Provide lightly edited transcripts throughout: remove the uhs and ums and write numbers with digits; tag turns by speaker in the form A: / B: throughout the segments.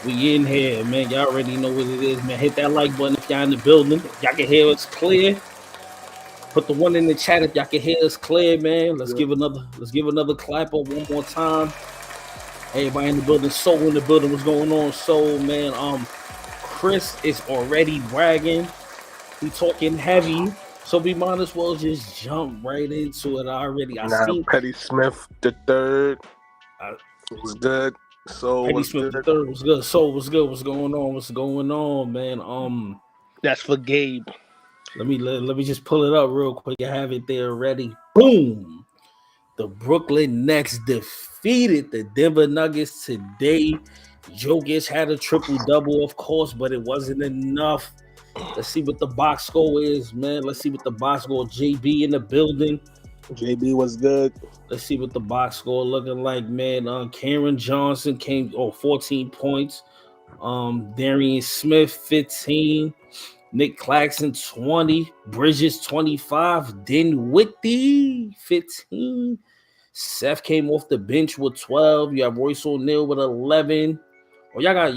A: We in here, man. Y'all already know what it is, man. Hit that like button if y'all in the building. If y'all can hear us clear. Put the one in the chat if y'all can hear us clear, man.
B: Good.
A: Let's give another clap up one more time. Everybody in the building, Soul in the building. What's going on, Soul, man? Chris is already bragging. He talking heavy. So we might as well just jump right into it already. I
B: Now,
A: seen
B: Petty Smith the third
A: uh,
B: was good. So
A: Petty
B: was
A: Smith the
B: good.
A: third was good. Soul was good. What's going on? What's going on, man?
B: That's for Gabe.
A: Let me just pull it up real quick. I have it there ready. Boom. The Brooklyn Nets defeated the Denver Nuggets today. Jokic had a triple double, of course, but it wasn't enough. Let's see what the box score is, man. Let's see what the box score. JB in the building.
B: JB was good.
A: Let's see what the box score looking like, man. Karen Johnson came 14 points. Darian Smith 15. Nick Claxton 20. Bridges 25. Dinwiddie 15. Seth came off the bench with 12. You have Royce O'Neal with 11. Oh, y'all got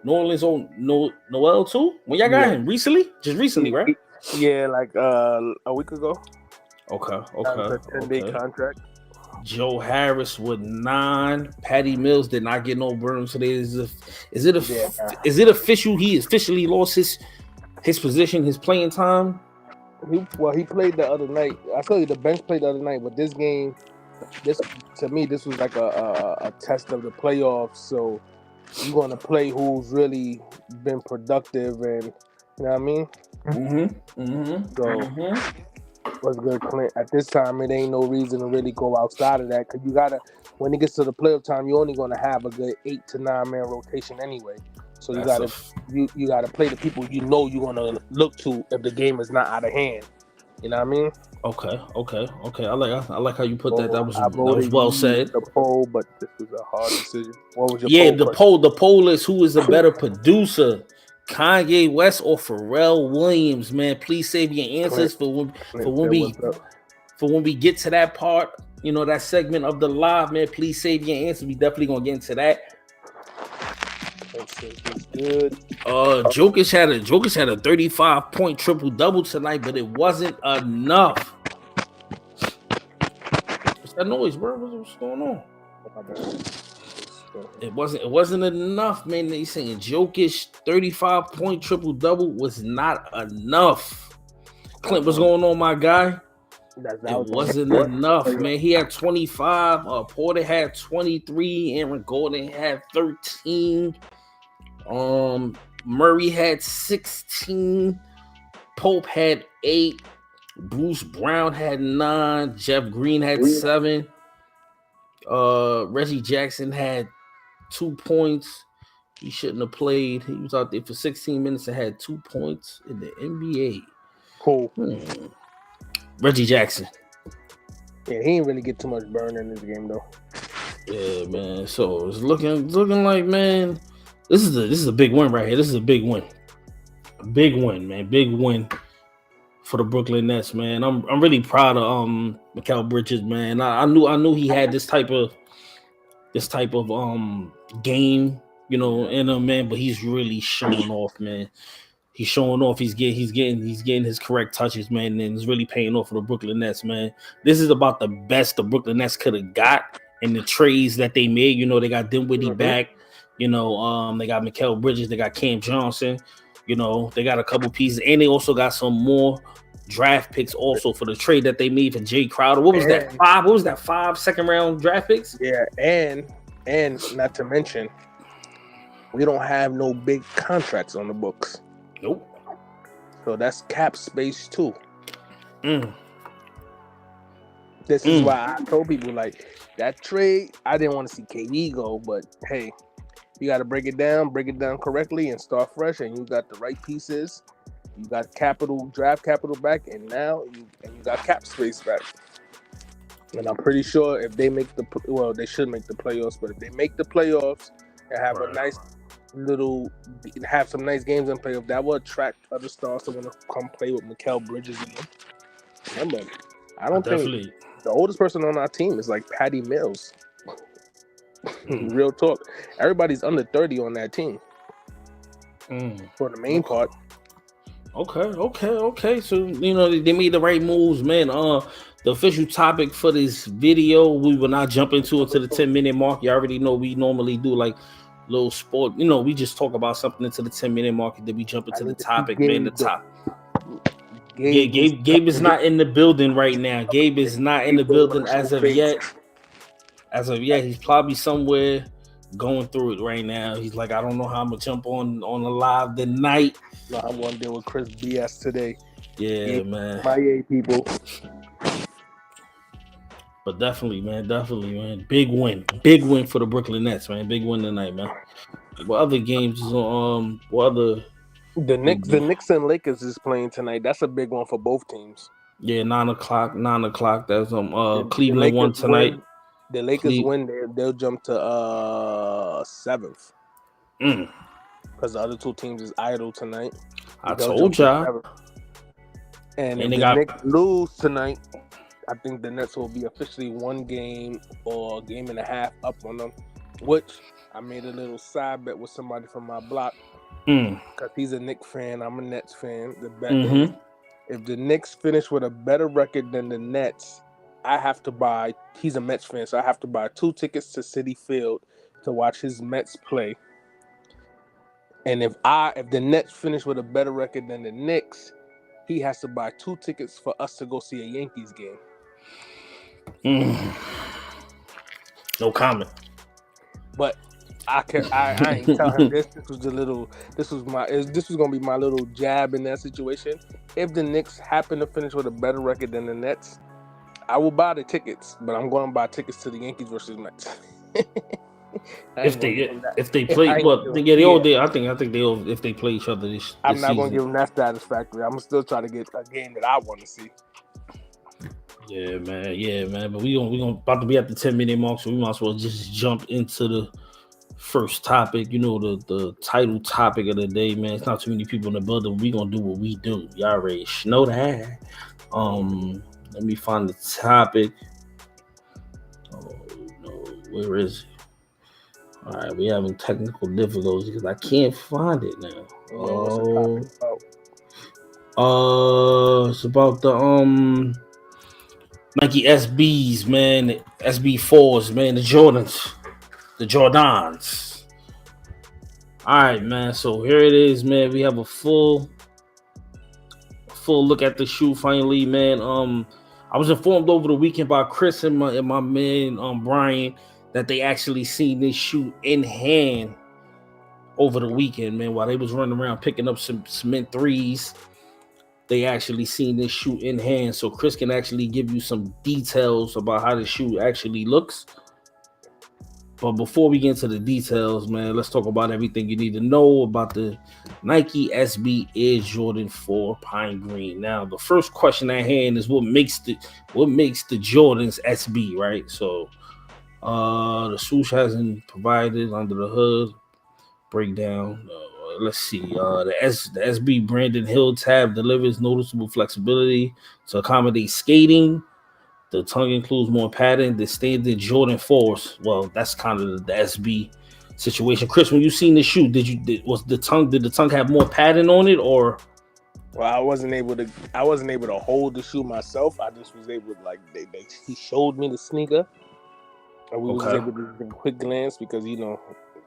A: New Orleans on Noel too? When y'all got him recently? Just recently, right?
B: Yeah, like a week ago.
A: Okay.
B: A 10-day contract.
A: Joe Harris with 9. Patty Mills did not get no burn today. Is it official? He officially lost his position, his playing time.
B: He played the other night. I told you the bench played the other night, but this game, to me, this was like a test of the playoffs. So you're gonna play who's really been productive, and you know what I mean. What's good, Clint? At this time, it ain't no reason to really go outside of that because you gotta. When it gets to the playoff time, you're only gonna have a good 8 to 9 man rotation anyway. So you gotta play the people you know you're gonna look to if the game is not out of hand. You know what I mean?
A: Okay. I like how you put that. That was well said.
B: The poll, but this was a hard decision. What was your
A: poll? The poll is who is a better producer, Kanye West or Pharrell Williams? Man, please save your answers for when we get to that part. You know, that segment of the live, man. Please save your answers. We definitely gonna get into that.
B: Good.
A: Jokic had a 35-point triple double tonight, but it wasn't enough. What's that noise, bro? What's going on? It wasn't enough, man. They saying Jokic 35-point triple double was not enough. Clint, what's going on, my guy? It wasn't enough, man. He had 25. Porter had 23. Aaron Gordon had 13. Murray had 16. Pope had 8. Bruce Brown had 9. Jeff Green had 7. Reggie Jackson had 2 points. He shouldn't have played. He was out there for 16 minutes and had 2 points in the NBA.
B: Cool.
A: Reggie Jackson.
B: Yeah, he didn't really get too much burn in this game though.
A: Yeah, man. So it's looking like, man, this is a big win right here. This is a big win. A big win, man. Big win for the Brooklyn Nets, man. I'm really proud of Mikal Bridges, man. I knew he had this type of game, you know, in him, man, but he's really showing off, man. He's showing off. He's getting his correct touches, man, and it's really paying off for the Brooklyn Nets, man. This is about the best the Brooklyn Nets could have got in the trades that they made. You know, they got Dinwiddie back. You know, they got Mikal Bridges. They got Cam Johnson. You know, they got a couple pieces, and they also got some more draft picks also for the trade that they made for Jay Crowder. What was that? 5? What was that? 5 second-round draft picks?
B: Yeah, and not to mention, we don't have no big contracts on the books.
A: Nope.
B: So that's cap space too. This is why I told people, like, that trade, I didn't want to see KD go, but hey, you got to break it down correctly and start fresh, and you got the right pieces. You got draft capital back, and now you got cap space back. And I'm pretty sure if they make they should make the playoffs, but if they make the playoffs and have a nice have some nice games in playoff, that will attract other stars to want to come play with Mikal Bridges again. Remember, I don't think the oldest person on our team is like Patty Mills. Real talk. Everybody's under 30 on that team for the main part.
A: Okay. So they made the right moves, man. The official topic for this video, we will not jump into the 10-minute mark. You already know we normally do like little sport. We just talk about something into the 10-minute mark, and then we jump into the topic, man. The top. Gabe is not in the building right now. Gabe is not in the building as of yet. He's probably somewhere going through it right now. He's like, I don't know how I'm gonna jump on the live tonight.
B: No, I'm gonna deal with Chris BS today.
A: Yeah, man.
B: My people.
A: But definitely, man. Big win for the Brooklyn Nets, man. Big win tonight, man. What other games?
B: The Knicks and Lakers is playing tonight. That's a big one for both teams.
A: Yeah, 9:00. That's Cleveland won tonight.
B: The Lakers win. They'll jump to 7th. Because the other two teams is idle tonight.
A: I told y'all.
B: And if the Knicks lose tonight, I think the Nets will be officially 1 game or a game and a half up on them. Which I made a little side bet with somebody from my block. Because he's a Knicks fan. I'm a Nets fan. The bet is, if the Knicks finish with a better record than the Nets, I have to buy. He's a Mets fan, so I have to buy 2 tickets to Citi Field to watch his Mets play. And if the Nets finish with a better record than the Knicks, he has to buy 2 tickets for us to go see a Yankees game.
A: No comment.
B: But I ain't tell him this. This was gonna be my little jab in that situation. If the Knicks happen to finish with a better record than the Nets, I will buy the tickets, but I'm going to buy tickets to the Yankees versus Mets.
A: If they play, well, they all did. I think they'll if they play each other this
B: I'm not
A: season.
B: Gonna give them that satisfactory. I'm gonna still try to get a game that I want to see.
A: Yeah, man. But we gonna about to be at the 10-minute mark, so we might as well just jump into the first topic. The title topic of the day, man. It's not too many people in the building. We gonna do what we do. Y'all already know that. Let me find the topic. Oh no, where is it? All right, we having technical difficulties because I can't find it now. It's about the Nike SBs, man, the SB4s, man, the Jordans. All right, man. So here it is, man. We have a full look at the shoe finally, man. I was informed over the weekend by Chris and my man Brian that they actually seen this shoe in hand over the weekend, man. While they was running around picking up some cement threes, they actually seen this shoe in hand. So Chris can actually give you some details about how the shoe actually looks. But before we get into the details, man, let's talk about everything you need to know about the Nike SB Air Jordan 4 Pine Green. Now, the first question at hand is what makes the Jordans SB, right? So, the swoosh hasn't provided under the hood breakdown. Let's see. The SB branded heel tab delivers noticeable flexibility to accommodate skating. The tongue includes more padding. The standard Jordan 4s. Well, that's kind of the SB situation. Chris, when you seen the shoe, did the tongue have more padding on it, or?
B: Well, I wasn't able to hold the shoe myself. I just was able to, he showed me the sneaker, and we was able to give a quick glance because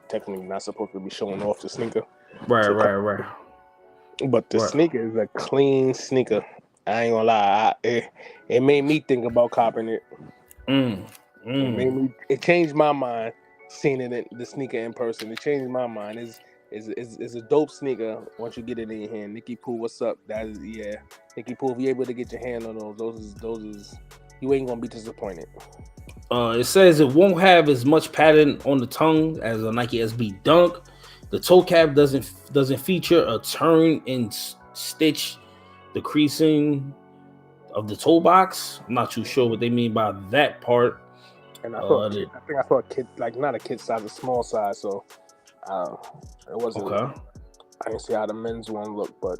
B: technically not supposed to be showing off the sneaker.
A: Right.
B: But the sneaker is a clean sneaker. I ain't gonna lie. It made me think about copping it. It changed my mind seeing the sneaker in person. It changed my mind. It's a dope sneaker once you get it in your hand. Nicky Poo, what's up? Nicky Poo, if you're able to get your hand on those is you ain't gonna be disappointed.
A: It says it won't have as much padding on the tongue as a Nike SB Dunk. The toe cap doesn't feature a turn and stitch the creasing of the toe box. I'm not too sure what they mean by that part.
B: And I think I saw a kid, not a kid size, a small size. So it wasn't. Okay. I didn't see how the men's one looked, but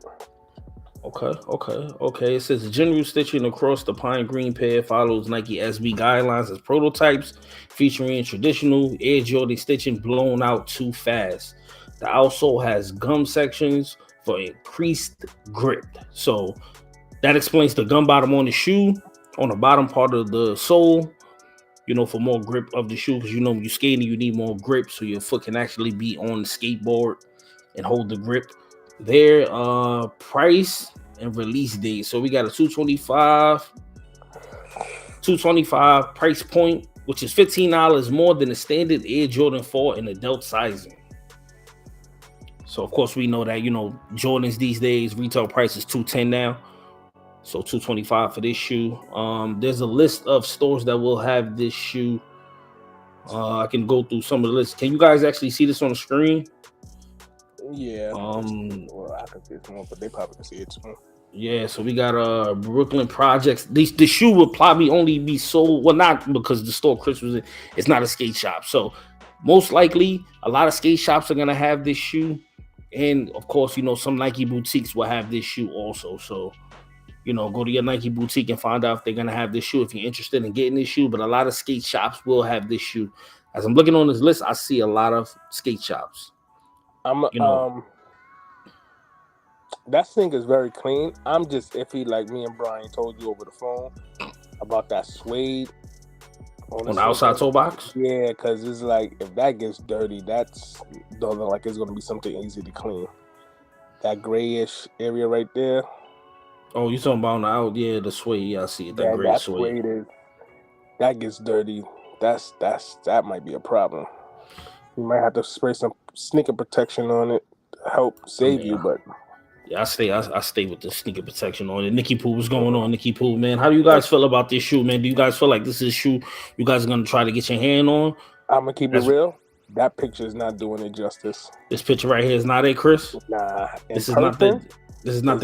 A: Okay. It says general stitching across the pine green pair follows Nike SB guidelines as prototypes, featuring traditional Air Jordan stitching blown out too fast. The outsole has gum sections for increased grip. So that explains the gum bottom on the shoe, on the bottom part of the sole, for more grip of the shoe. Because when you're skating, you need more grip so your foot can actually be on the skateboard and hold the grip. Their price and release date. So we got a 225 price point, which is $15 more than the standard Air Jordan 4 in adult sizing. So of course we know that Jordans these days retail price is $210 now. So $225 for this shoe. There's a list of stores that will have this shoe. I can go through some of the lists. Can you guys actually see this on the screen?
B: Yeah. Well, I can see it more, but they probably can see it too.
A: Yeah, so we got Brooklyn Projects. The shoe will probably only be sold, well, not because the store Chris was in, it's not a skate shop. So most likely a lot of skate shops are gonna have this shoe. And of course, some Nike boutiques will have this shoe also. So go to your Nike boutique and find out if they're gonna have this shoe if you're interested in getting this shoe. But a lot of skate shops will have this shoe. As I'm looking on this list, I see a lot of skate shops.
B: That sneaker is very clean. I'm just iffy, like me and Brian told you over the phone about that suede
A: on the outside toe box.
B: Yeah, because it's like if that gets dirty, that's don't look like it's gonna be something easy to clean. That grayish area right there.
A: Oh, you talking about the suede? Yeah, I see it. That gray suede.
B: That gets dirty. That might be a problem. You might have to spray some sneaker protection on it to help save you, but.
A: Yeah, I stay with the sneaker protection on it. Nikki Poo, what's going on, Nikki Poo, man? How do you guys feel about this shoe, man? Do you guys feel like this is a shoe you guys are gonna try to get your hand on?
B: I'm gonna keep it real. That picture is not doing it justice.
A: This picture right here is not it, Chris.
B: Nah,
A: this is not the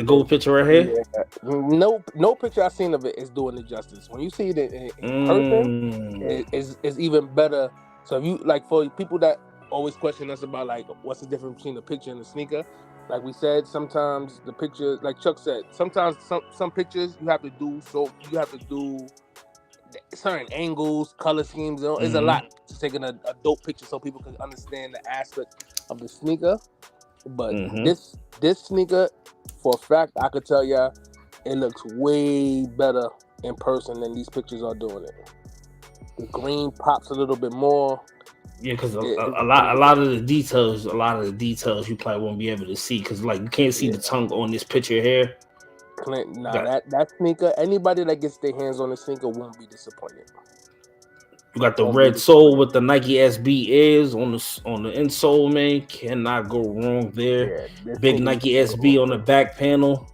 A: gold picture right here.
B: Yeah. No picture I've seen of it is doing it justice. When you see it in person, it's even better. So if you like, for people that always question us about like what's the difference between the picture and the sneaker. Like we said, sometimes the picture, like Chuck said, sometimes some pictures you have to do certain angles, color schemes. It's a lot to taking a dope picture so people can understand the aspect of the sneaker. But this sneaker, for a fact, I could tell y'all, it looks way better in person than these pictures are doing it. The green pops a little bit more.
A: Yeah, because a lot of the details you probably won't be able to see because like you can't see the tongue on this picture here.
B: That sneaker, anybody that gets their hands on the sneaker won't be disappointed.
A: You got the red sole with the Nike SB Airs on the insole, man. Cannot go wrong there. Yeah, big Nike SB on the back panel.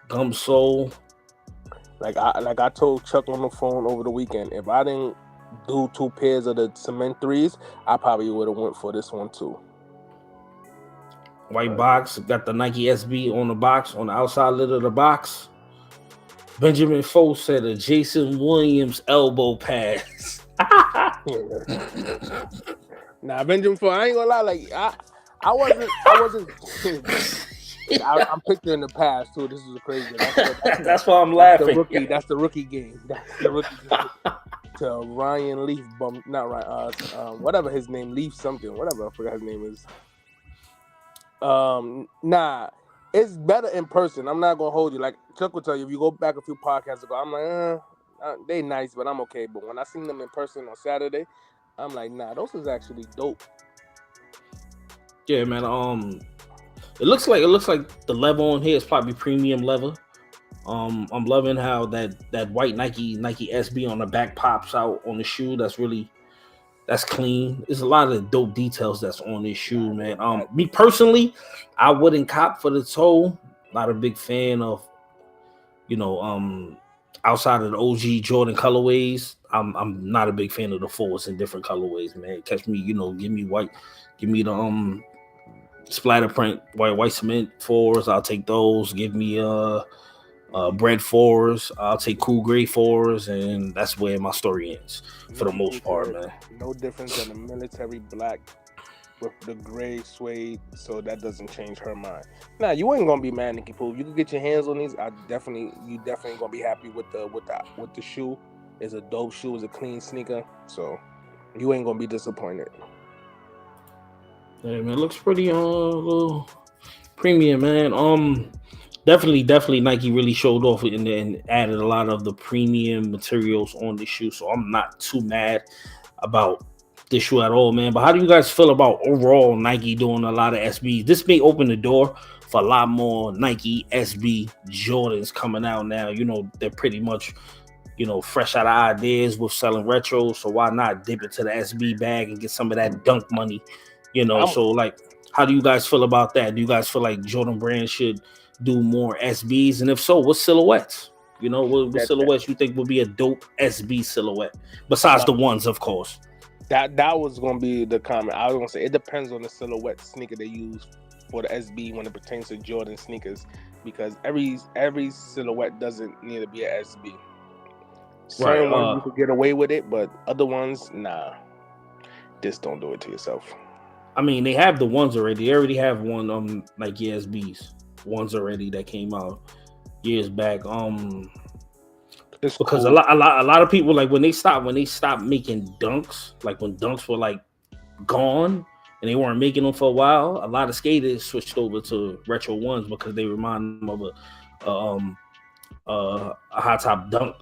A: Gum sole.
B: Like I told Chuck on the phone over the weekend, if I didn't do 2 pairs of the cement 3s, I probably would have went for this one too.
A: White box, got the Nike SB on the box, on the outside lid of the box. Benjamin Foe said a Jason Williams elbow pass.
B: Nah, Benjamin Foe, I ain't gonna lie, like I wasn't I'm picturing the past too. This is crazy.
A: That's why I'm laughing.
B: That's the rookie game. That's the rookie game. To Ryan Leaf not Ryan, whatever his name, Leaf something, whatever, I forgot his name is. Nah, it's better in person. I'm not gonna hold you. Like Chuck will tell you, if you go back a few podcasts ago, I'm like, they nice, but I'm okay. But when I seen them in person on Saturday, I'm like, nah, those is actually dope.
A: Yeah, man. It looks like the leather on here is probably premium leather. I'm loving how that white Nike SB on the back pops out on the shoe. That's clean. There's a lot of dope details that's on this shoe, man. Me personally, I wouldn't cop for the toe. Not a big fan of, outside of the OG Jordan colorways. I'm not a big fan of the fours in different colorways, man. Catch me, give me white, give me the splatter print white cement fours. I'll take those. Give me bread fours. I'll take cool gray fours, and that's where my story ends for the most part, man.
B: No difference than a military black with the gray suede, so that doesn't change her mind. Nah, you ain't gonna be mad, Nikki Pooh. You can get your hands on these. You definitely gonna be happy with the shoe. It's a dope shoe. It's a clean sneaker, so you ain't gonna be disappointed.
A: Hey man, looks pretty little premium, man. Definitely Nike really showed off and added a lot of the premium materials on the shoe. So I'm not too mad about this shoe at all, man. But how do you guys feel about overall Nike doing a lot of SBs? This may open the door for a lot more Nike SB Jordans coming out now. You know, they're pretty much, you know, fresh out of ideas with selling retro. So why not dip into the SB bag and get some of that dunk money? You know, so like, how do you guys feel about that? Do you guys feel like Jordan Brand should do more SBs? And if so, what silhouettes? You know, what silhouettes you think would be a dope SB silhouette besides the ones, of course?
B: That was gonna be the comment. I was gonna say it depends on the silhouette sneaker they use for the SB when it pertains to Jordan sneakers, because every silhouette doesn't need to be an SB. Certain ones you can get away with it, but other ones, nah. Just don't do it to yourself.
A: I mean, they have the ones already. They already have one Nike SBs ones already that came out years back. It's because cool. a lot of people, like when they stopped making dunks, like when dunks were like gone and they weren't making them for a while, a lot of skaters switched over to retro ones because they remind them of a high top dunk.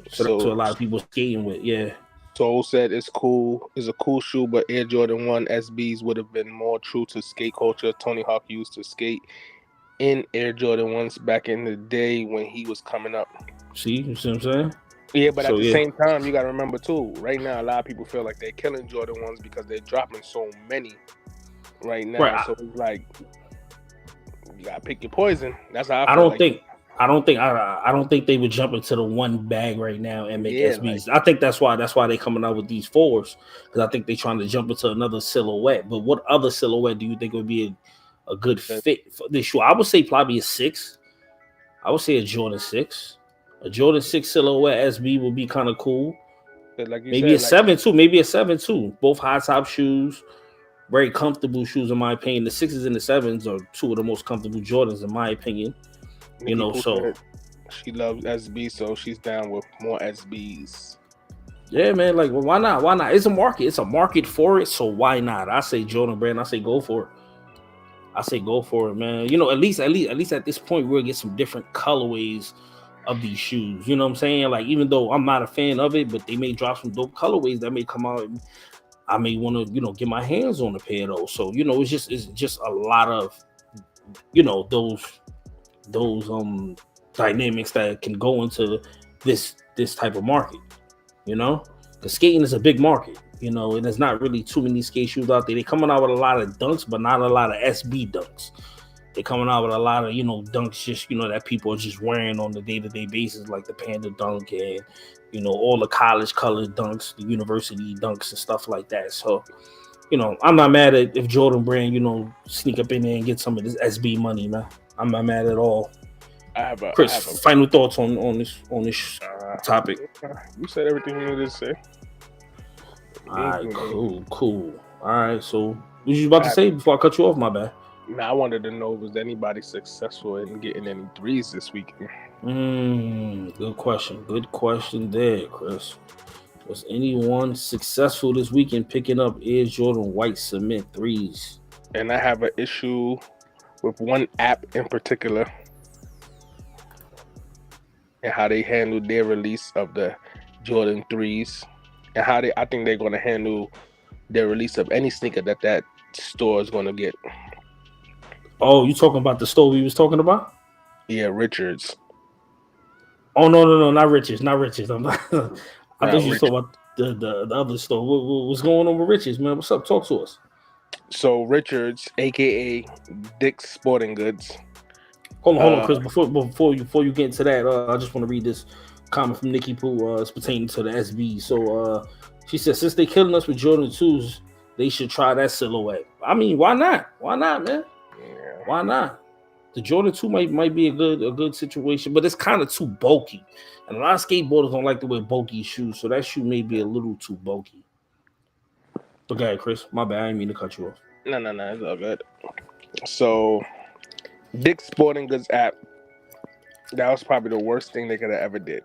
A: So a lot of people skating with, yeah.
B: Soul said it's cool. It's a cool shoe, but Air Jordan 1 SBs would have been more true to skate culture. Tony Hawk used to skate in Air Jordan 1s back in the day when he was coming up.
A: See, you see what I'm saying?
B: Yeah, but at the same time, you got to remember too, right now, a lot of people feel like they're killing Jordan 1s because they're dropping so many right now. Right. So it's like, you got to pick your poison. That's how I feel.
A: I don't think they would jump into the one bag right now and make SBs. Like, I think that's why they're coming out with these fours, because I think they're trying to jump into another silhouette. But what other silhouette do you think would be a good fit for this shoe? I would say probably a 6. I would say a Jordan 6. A Jordan 6 silhouette SB would be kind of cool.
B: Like
A: maybe a 7 too. Maybe a 7 too. Both high top shoes, very comfortable shoes in my opinion. The 6s and the 7s are two of the most comfortable Jordans in my opinion.
B: Nikki, you know, so she loves SB, so she's down with more SBs.
A: Yeah, man. Like, well, why not? Why not? It's a market. It's a market for it. So why not? I say Jordan Brand. I say go for it. I say go for it, man. You know, at least at this point, we'll get some different colorways of these shoes. You know what I'm saying? Like, even though I'm not a fan of it, but they may drop some dope colorways that may come out. And I may want to, you know, get my hands on a pair of those. So, you know, it's just a lot of, you know, those dynamics that can go into this type of market, you know, because skating is a big market, you know, and there's not really too many skate shoes out there. They're coming out with a lot of dunks, but not a lot of SB dunks. They're coming out with a lot of, you know, dunks just, you know, that people are just wearing on the day-to-day basis, like the Panda dunk and, you know, all the college colored dunks, the university dunks and stuff like that. So, you know, I'm not mad at if Jordan Brand, you know, sneak up in there and get some of this SB money, man. I'm not mad at all. Chris, final thoughts on this topic.
B: You said everything you needed to say.
A: All right, cool. All right, so what you about to say before I cut you off? My bad.
B: Now I wanted to know, was anybody successful in getting any threes this weekend?
A: Good question. Good question there, Chris. Was anyone successful this weekend picking up Air Jordan White Cement threes?
B: And I have an issue with one app in particular and how they handled their release of the Jordan 3s and how I think they're going to handle their release of any sneaker that store is going to get.
A: Oh, you talking about the store we was talking about?
B: Yeah, Richards.
A: Oh, no, not Richards. I thought you were talking about the other store. What's going on with Richards, man? What's up? Talk to us.
B: So Richards, aka Dick's Sporting Goods.
A: Hold on, Chris. Before you get into that, I just want to read this comment from Nikki Pooh. It's pertaining to the SB. So she said, since they killing us with Jordan 2s, they should try that silhouette. I mean, why not? Why not, man?
B: Yeah.
A: Why not? The Jordan 2 might be a good situation, but it's kind of too bulky. And a lot of skateboarders don't like to wear bulky shoes, so that shoe may be a little too bulky. Okay, Chris, my bad. I didn't mean to cut you off.
B: No, it's all good. So, Dick's Sporting Goods app, that was probably the worst thing they could have ever did.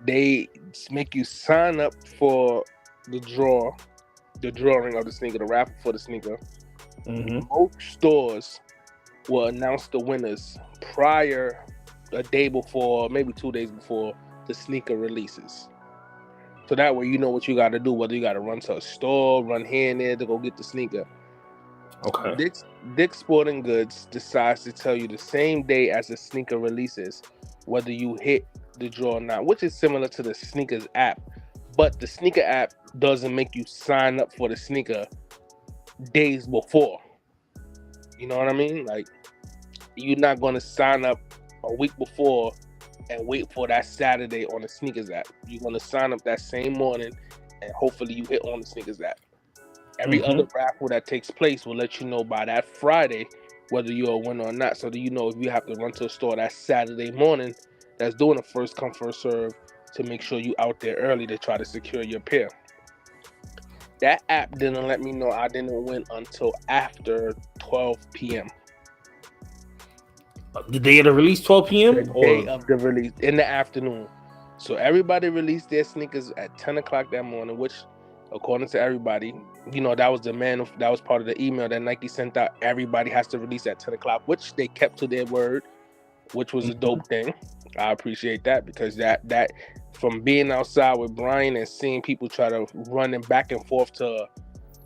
B: They make you sign up for the drawing of the sneaker, the raffle for the sneaker. Most stores will announce the winners prior, a day before, maybe 2 days before the sneaker releases. So that way you know what you got to do, whether you got to run to a store, run here and there to go get the sneaker.
A: Okay.
B: Dick's Sporting Goods decides to tell you the same day as the sneaker releases whether you hit the draw or not, which is similar to the sneakers app. But the sneaker app doesn't make you sign up for the sneaker days before. You know what I mean? Like, you're not going to sign up a week before and wait for that Saturday on the sneakers app. You're going to sign up that same morning and hopefully you hit on the sneakers app. Every other raffle that takes place will let you know by that Friday whether you're a winner or not. So that you know if you have to run to a store that Saturday morning that's doing a first come, first serve to make sure you out there early to try to secure your pair. That app didn't let me know I didn't win until after 12 p.m.
A: The day of the release, 12 p.m.?
B: The day of the release, in the afternoon. So everybody released their sneakers at 10 o'clock that morning, which, according to everybody, you know, that was that was part of the email that Nike sent out. Everybody has to release at 10 o'clock, which they kept to their word, which was a dope thing. I appreciate that, because that from being outside with Brian and seeing people try to run them back and forth to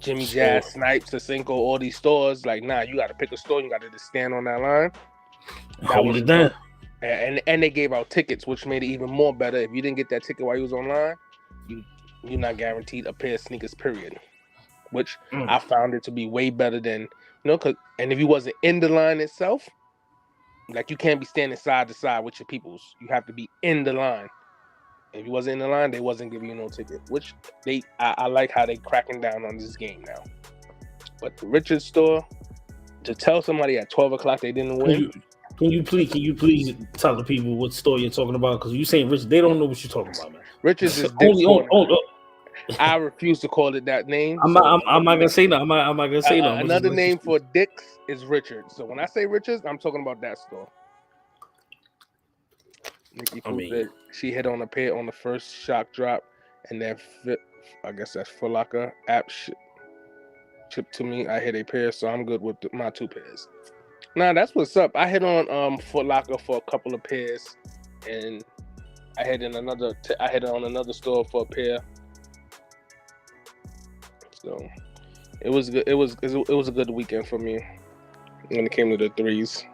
B: Jimmy Jazz, Snipes, to Cinco, all these stores, like, nah, you got to pick a store, you got to just stand on that line.
A: Hold it down.
B: And they gave out tickets, which made it even more better. If you didn't get that ticket while you was online, you're not guaranteed a pair of sneakers, period. Which I found it to be way better than, and if you wasn't in the line itself, like, you can't be standing side to side with your peoples. You have to be in the line. If you wasn't in the line, they wasn't giving you no ticket. Which I like how they cracking down on this game now. But the Richards store, to tell somebody at 12 o'clock they didn't win.
A: Can you please tell the people what store you're talking about? Because you saying Richards, they don't know what you're talking about, man.
B: Richards is I refuse to call it that name.
A: I'm not gonna say no. I'm not gonna say no.
B: Another name for Dick's is Richards. So when I say Richards, I'm talking about that store. Nikki said she hit on a pair on the first shock drop, and then I guess that's Foot Locker app shipped to me. I hit a pair, so I'm good with my 2 pairs. Nah, that's what's up. I hit on Foot Locker for a couple of pairs, and I hit on another store for a pair. So it was good. It was a good weekend for me when it came to the threes.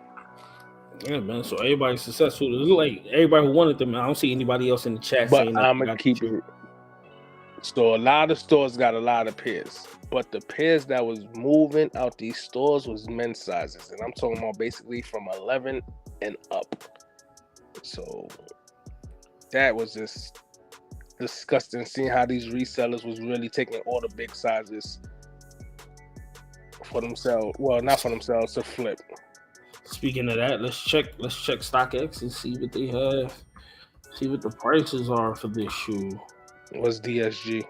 A: Yeah, man. So everybody's successful. It look like everybody who wanted them. I don't see anybody else in the chat saying that.
B: I'm gonna keep it. So a lot of stores got a lot of pairs, but the pairs that was moving out these stores was men's sizes, and I'm talking about basically from 11 and up. So that was just disgusting, seeing how these resellers was really taking all the big sizes for themselves. Well, not for themselves, to flip.
A: Speaking of that, let's check StockX and see what they have. See what the prices are for this shoe.
B: What's DSG?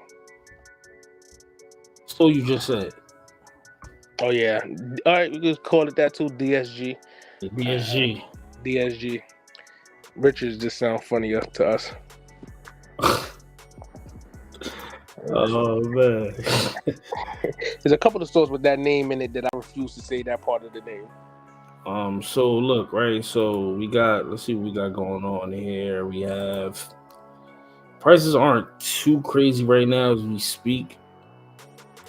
A: So you just said.
B: Oh yeah. All right, we just call it that too. DSG.
A: The DSG.
B: DSG. Richards just sound funnier to us.
A: Oh man.
B: There's a couple of stores with that name in it that I refuse to say that part of the name.
A: So look, right? So let's see what we got going on here. We have prices aren't too crazy right now as we speak.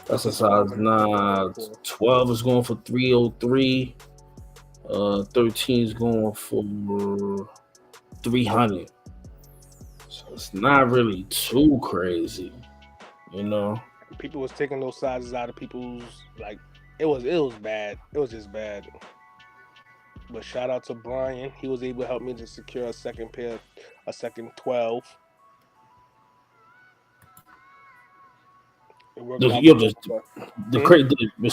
A: That's a size 9. 12 is going for $303. 13 is going for $300. So it's not really too crazy,
B: People was taking those sizes out of people's, like, it was bad. It was just bad. But shout out to Brian. He was able to help me to secure a second 12.
A: What's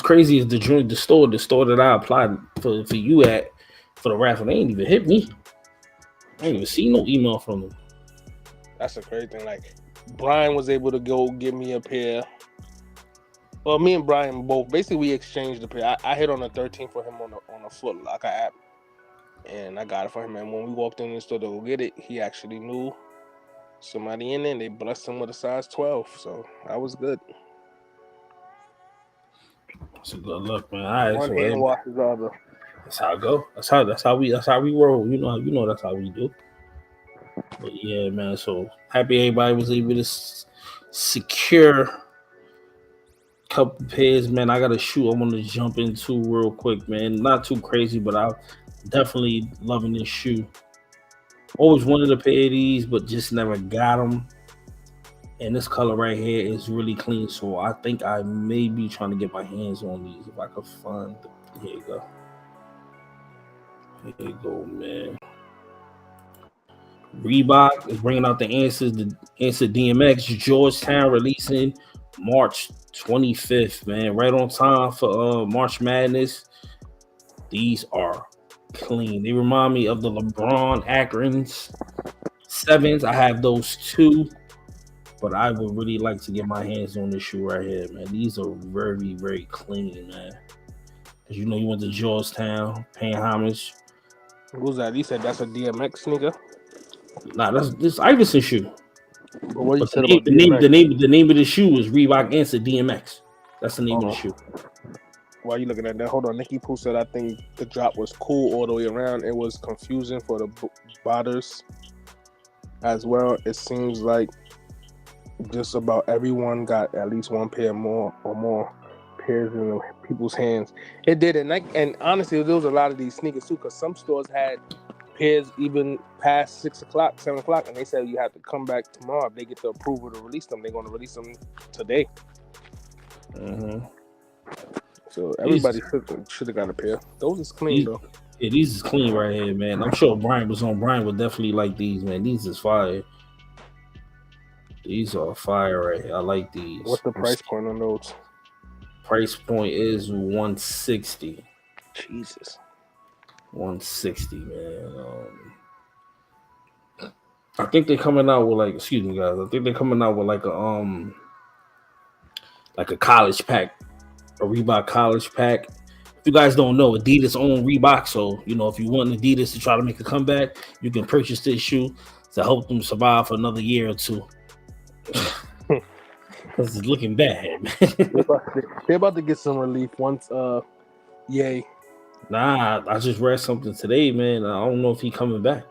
A: crazy is the store that I applied for you at for the raffle. They ain't even hit me. I ain't even see no email from them.
B: That's a crazy thing. Like, Brian was able to go give me a pair. Well, me and Brian both basically we exchanged the pair. I hit on a 13 for him on a Foot Locker app, and I got it for him. And when we walked in the store to go get it, he actually knew somebody in there, and they blessed him with a size 12. So I was good.
A: It's a good look, man. All right,
B: One
A: so
B: hand washes the other.
A: that's how it go. That's how we roll. You know that's how we do. But yeah, man. So happy everybody was able to secure a couple pairs, man. I got a shoe I want to jump into real quick, man. Not too crazy, but I'm definitely loving this shoe. Always wanted a pair of these, but just never got them. And this color right here is really clean, so I think I may be trying to get my hands on these if I could find them. Here you go. Here you go, man. Reebok is bringing out the Answer DMX. Georgetown releasing March 25th, man. Right on time for March Madness. These are clean. They remind me of the LeBron Akron's 7s. I have those too, but I would really like to get my hands on this shoe right here, man. These are very, very clean, man. Because you know you went to Georgetown, paying homage.
B: Who's that? He said that's a DMX sneaker.
A: Nah, that's this Iverson shoe.
B: But what you
A: But
B: said
A: the
B: about
A: the name of the shoe is Reebok Answer DMX. That's the name of the shoe.
B: Why are you looking at that? Hold on. Nikki Pooh said I think the drop was cool all the way around. It was confusing for the botters as well. It seems like just about everyone got at least one pair more pairs in people's hands. It did, and honestly, there was a lot of these sneakers too, because some stores had pairs even past 6 o'clock, 7 o'clock, and they said you have to come back tomorrow if they get the approval to release them. They're going to release them today.
A: Mm-hmm.
B: So everybody should have got a pair. Those is clean though.
A: Yeah, these is clean right here, man. I'm sure Brian was on. Brian would definitely like these, man. These is fire. These are fire right here. I like these.
B: What's the price point on those?
A: Price point is $160.
B: Jesus.
A: $160, man. I think they're coming out with like, excuse me, guys. I think they're coming out with like a college pack, a Reebok college pack. If you guys don't know, Adidas own Reebok, so you know if you want Adidas to try to make a comeback, you can purchase this shoe to help them survive for another year or two. Because it's looking bad, man.
B: They're about to get some relief once. Yay.
A: Nah, I just read something today, man. I don't know if he's coming back.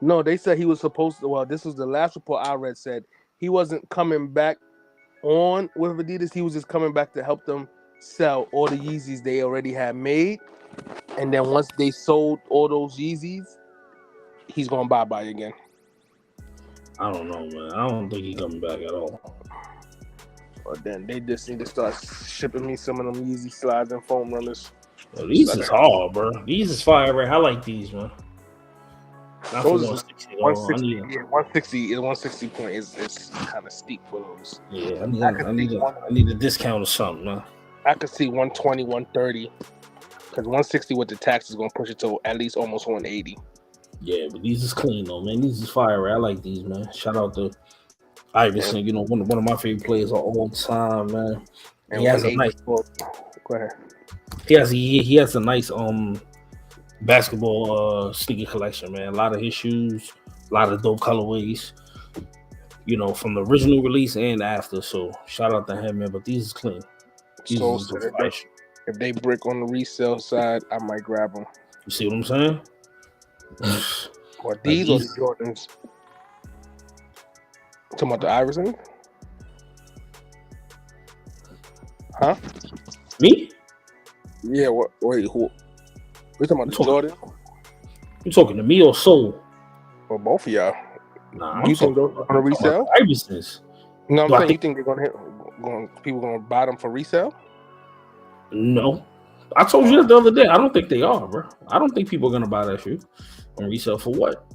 B: No, they said he was supposed to. Well, this was the last report I read. Said he wasn't coming back on with Adidas. He was just coming back to help them sell all the Yeezys they already had made. And then once they sold all those Yeezys, he's going bye-bye again.
A: I don't know, man. I don't think he's coming back at all.
B: But then they just need to start shipping me some of them Yeezy slides and foam runners.
A: Yo, these is hard, bro. These is fire, right? I like these, man. Not
B: those
A: 160.
B: 160, yeah, 160. 160 point is kind of steep for those.
A: Yeah, I need a discount or something, man.
B: I could see 120, 130. Because 160 with the tax is going to push it to at least almost 180.
A: Yeah, but these is clean, though, man. These is fire, right? I like these, man. Shout out to Iverson, you know, one of my favorite players of all time, man. And he has a nice.
B: Go ahead.
A: He has a nice basketball sneaker collection, man. A lot of his shoes, a lot of dope colorways, you know, from the original release and after. So shout out to him, man. But these is clean. These
B: So
A: is
B: if they brick on the resale side, I might grab them.
A: You see what I'm saying?
B: Or these or the Jordans? Talking about the Iverson? Huh?
A: Me?
B: Yeah. Wait. Who? We talking about the Jordan?
A: You talking to me or Soul?
B: Or both of y'all?
A: Nah,
B: you think those are gonna resell?
A: Iversons.
B: No, I'm saying you think they're gonna people gonna buy them for resale?
A: No, I told you that the other day. I don't think they are, bro. I don't think people are gonna buy that shoe on resale for what?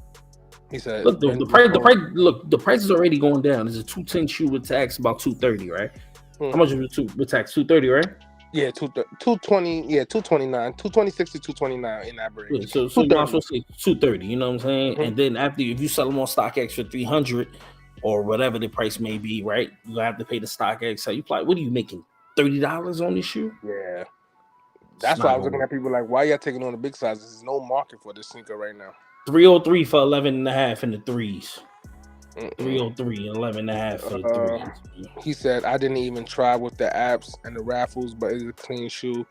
B: He said,
A: "Look, the price. Look, the price is already going down. There's a 210 shoe with tax about $230, right? How much is it with tax? $230, right?
B: Yeah, 220. Yeah, 229, 226 to 229 in that range.
A: Yeah, so you're not supposed to say 230. You know what I'm saying? Mm-hmm. And then after, if you sell them on StockX for 300 or whatever the price may be, right? You have to pay the StockX. So you probably, what are you making? $30 on this shoe.
B: Yeah. That's why I was looking at people like, why y'all taking on the big sizes? There's no market for this sneaker right now.
A: 303 for 11.5 in the threes. 303 and 11.5 for the threes.
B: He said, I didn't even try with the apps and the raffles, but it's a clean shoe.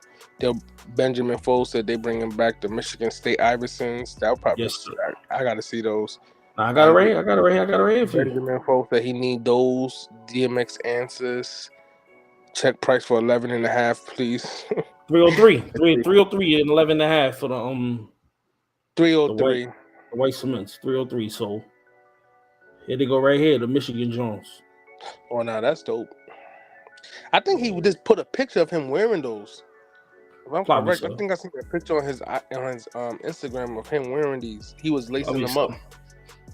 B: Benjamin Foe said they bringing back the Michigan State Iversons. That would probably I got to see those.
A: I got it right here for you.
B: Benjamin Foe said he need those DMX answers. Check price for 11.5, please.
A: 303 and 11.5 for the
B: 303.
A: The white cements, 303. So here they go right here, the Michigan Jones.
B: Oh, no, that's dope. I think he would just put a picture of him wearing those. If I'm correct, I think I seen a picture on his Instagram of him wearing these. He was lacing them up.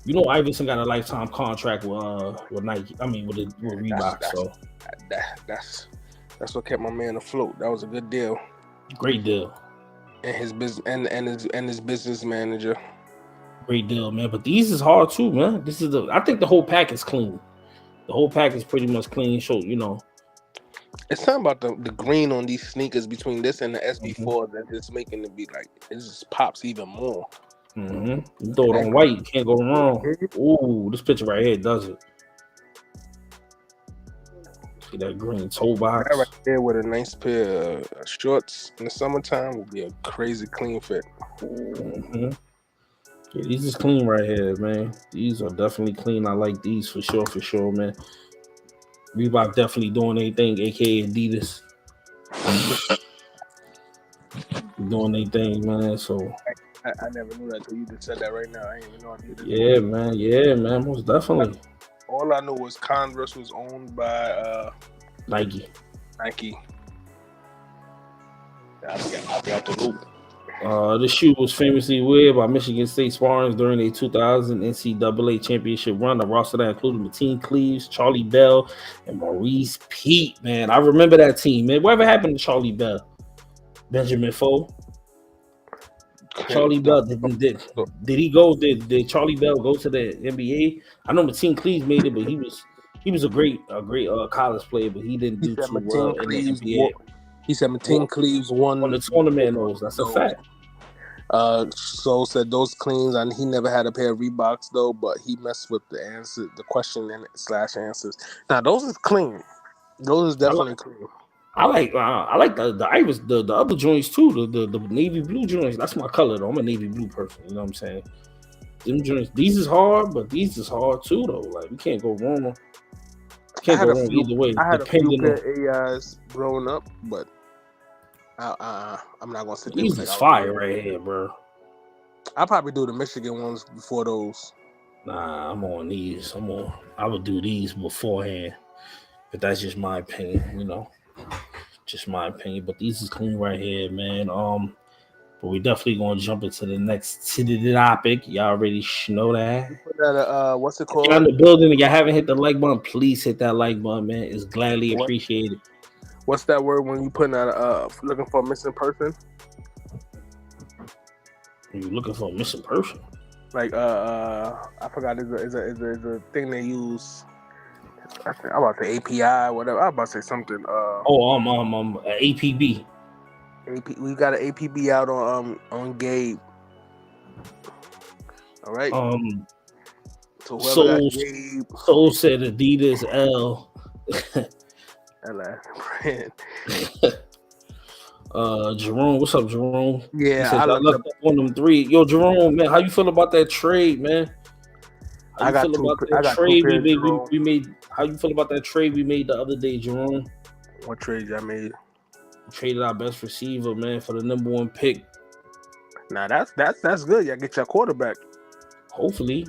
A: You know, Iverson got a lifetime contract with Nike. I mean, with Reebok.
B: That's what kept my man afloat. That was a good deal.
A: Great deal.
B: And his business and his business manager.
A: Great deal, man. But these is hard too, man. I think the whole pack is clean. The whole pack is pretty much clean. So, you know.
B: It's something about the green on these sneakers between this and the SB4 that it's making it be like, it just pops even more.
A: Mm-hmm. You throw it on white, you can't go wrong. Ooh, this picture right here does it. See that green toe box?
B: That right there with a nice pair of shorts in the summertime would be a crazy clean fit.
A: Mm-hmm. Yeah, these is clean right here, man. These are definitely clean. I like these for sure, man. Reebok definitely doing anything, aka Adidas. Doing anything, man. So
B: I never knew that until you just said that right now. I ain't even know
A: Adidas. Yeah, man, most definitely.
B: All I knew was Converse was owned by
A: Nike.
B: I'll be out the loop.
A: The shoe was famously wear by Michigan State Spartans during a 2000 NCAA championship run. The roster that included Mateen Cleaves, Charlie Bell, and Maurice Pete. Man, I remember that team. Man, whatever happened to Charlie Bell? Benjamin Foe. Charlie Bell did he go? Did Charlie Bell go to the NBA? I know Mateen Cleaves made it, but he was a great college player, but he didn't do too well in the NBA.
B: He said Mateen Cleaves won
A: the tournament. That's a fact.
B: So said those cleans, and he never had a pair of Reeboks though, but he messed with the answer, the question and / answers. Now those is clean. Those is definitely clean.
A: I like the Iris, the other joints too, the navy blue joints. That's my color though. I'm a navy blue person. You know what I'm saying? Them joints. These is hard, but these is hard too though. Like we can't go wrong. Can't go wrong either way.
B: I had a few pair AIs growing up, but I'm not gonna sit there.
A: These is fire right here, bro.
B: I'll probably do the Michigan ones before those.
A: Nah, I'm on these. I would do these beforehand. But that's just my opinion, you know. Just my opinion. But these is clean right here, man. But we definitely gonna jump into the next topic. Y'all already know that.
B: What's it called?
A: If you're in the building and y'all haven't hit the like button, please hit that like button, man. It's gladly appreciated.
B: What's that word when you putting out looking for a missing person?
A: When you looking for a missing person?
B: Like I forgot. Is a thing they use. I'm about to say API, whatever. I'm about to say something.
A: APB.
B: We got an APB out on Gabe. All right.
A: So Soul said Adidas L.
B: That last brand.
A: Jerome, what's up, Jerome?
B: Yeah,
A: I left one of them three. Yo, Jerome, man, how you feel about that trade, man? How you feel about that trade we made? How you feel about that trade we made the other day, Jerome?
B: What trade y'all made?
A: We traded our best receiver, man, for the #1 pick.
B: Now that's good. Y'all get your quarterback.
A: Hopefully.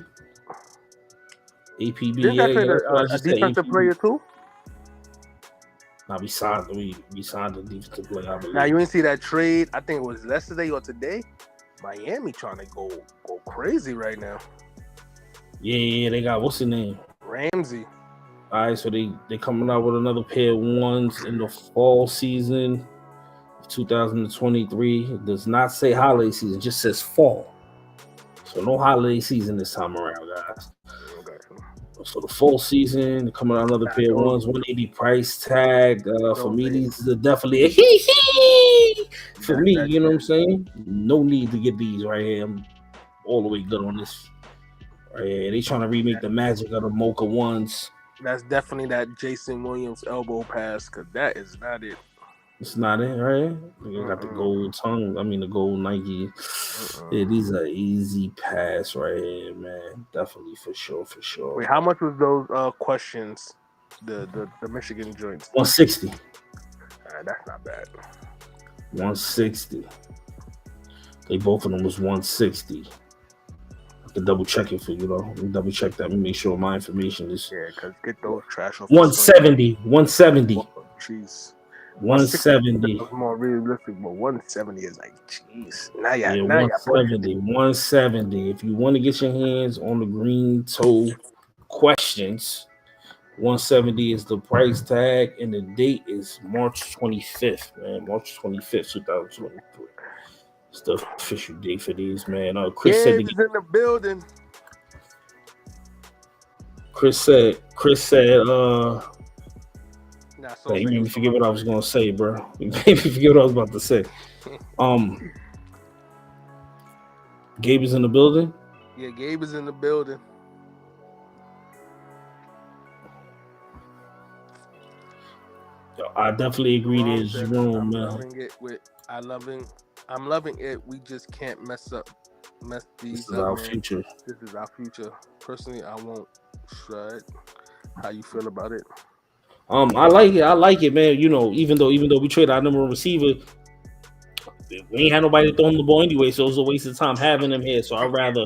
A: APB.
B: Didn't y'all trade a defensive player too?
A: Now we signed the defensive player, I believe.
B: Now you ain't see that trade. I think it was yesterday or today. Miami trying to go crazy right now.
A: Yeah, they got what's his name?
B: Ramsey.
A: All right, so they coming out with another pair of ones in the fall season of 2023. It does not say holiday season, it just says fall. So no holiday season this time around, guys. So the fall season coming out another pair of ones, 180 price tag. For me, these are definitely a hee. For me, you know what I'm saying? No need to get these right here. I'm all the way good on this. Right here. They trying to remake the magic of the Mocha ones.
B: That's definitely that Jason Williams elbow pass, because that is not it.
A: It's not it, right? You got the gold tongue. I mean, the gold Nike. Yeah, these are easy pass right here, man. Definitely, for sure.
B: Wait, how much was those questions? The Michigan joints?
A: 160.
B: That's not bad.
A: 160. They both of them was 160. I can double check it for you though. Let me double check that. Let me make sure my information is.
B: Yeah, because get those trash off.
A: 170. 170.
B: Jeez.
A: 170.
B: More realistic, but 170 is like, jeez. Now
A: 170. 170. If you want to get your hands on the green toe questions, 170 is the price tag, and the date is March 25th, man. March 25th, 2023. It's the official date for these, man. Chris said
B: in the building.
A: Chris said, you made me forget what I was gonna say, bro. You made me forget what I was about to say. Gabe is in the building?
B: Yeah, Gabe is in the building.
A: Yo, I definitely agree there's room, man.
B: I'm loving it. We just can't mess these
A: This is
B: up.
A: our
B: man.
A: future.
B: This is our future. Personally, I won't shred. How you feel about it?
A: I like it, man. You know, even though we traded our number one receiver, we ain't had nobody to throw him the ball anyway, so it was a waste of time having him here. So I'd rather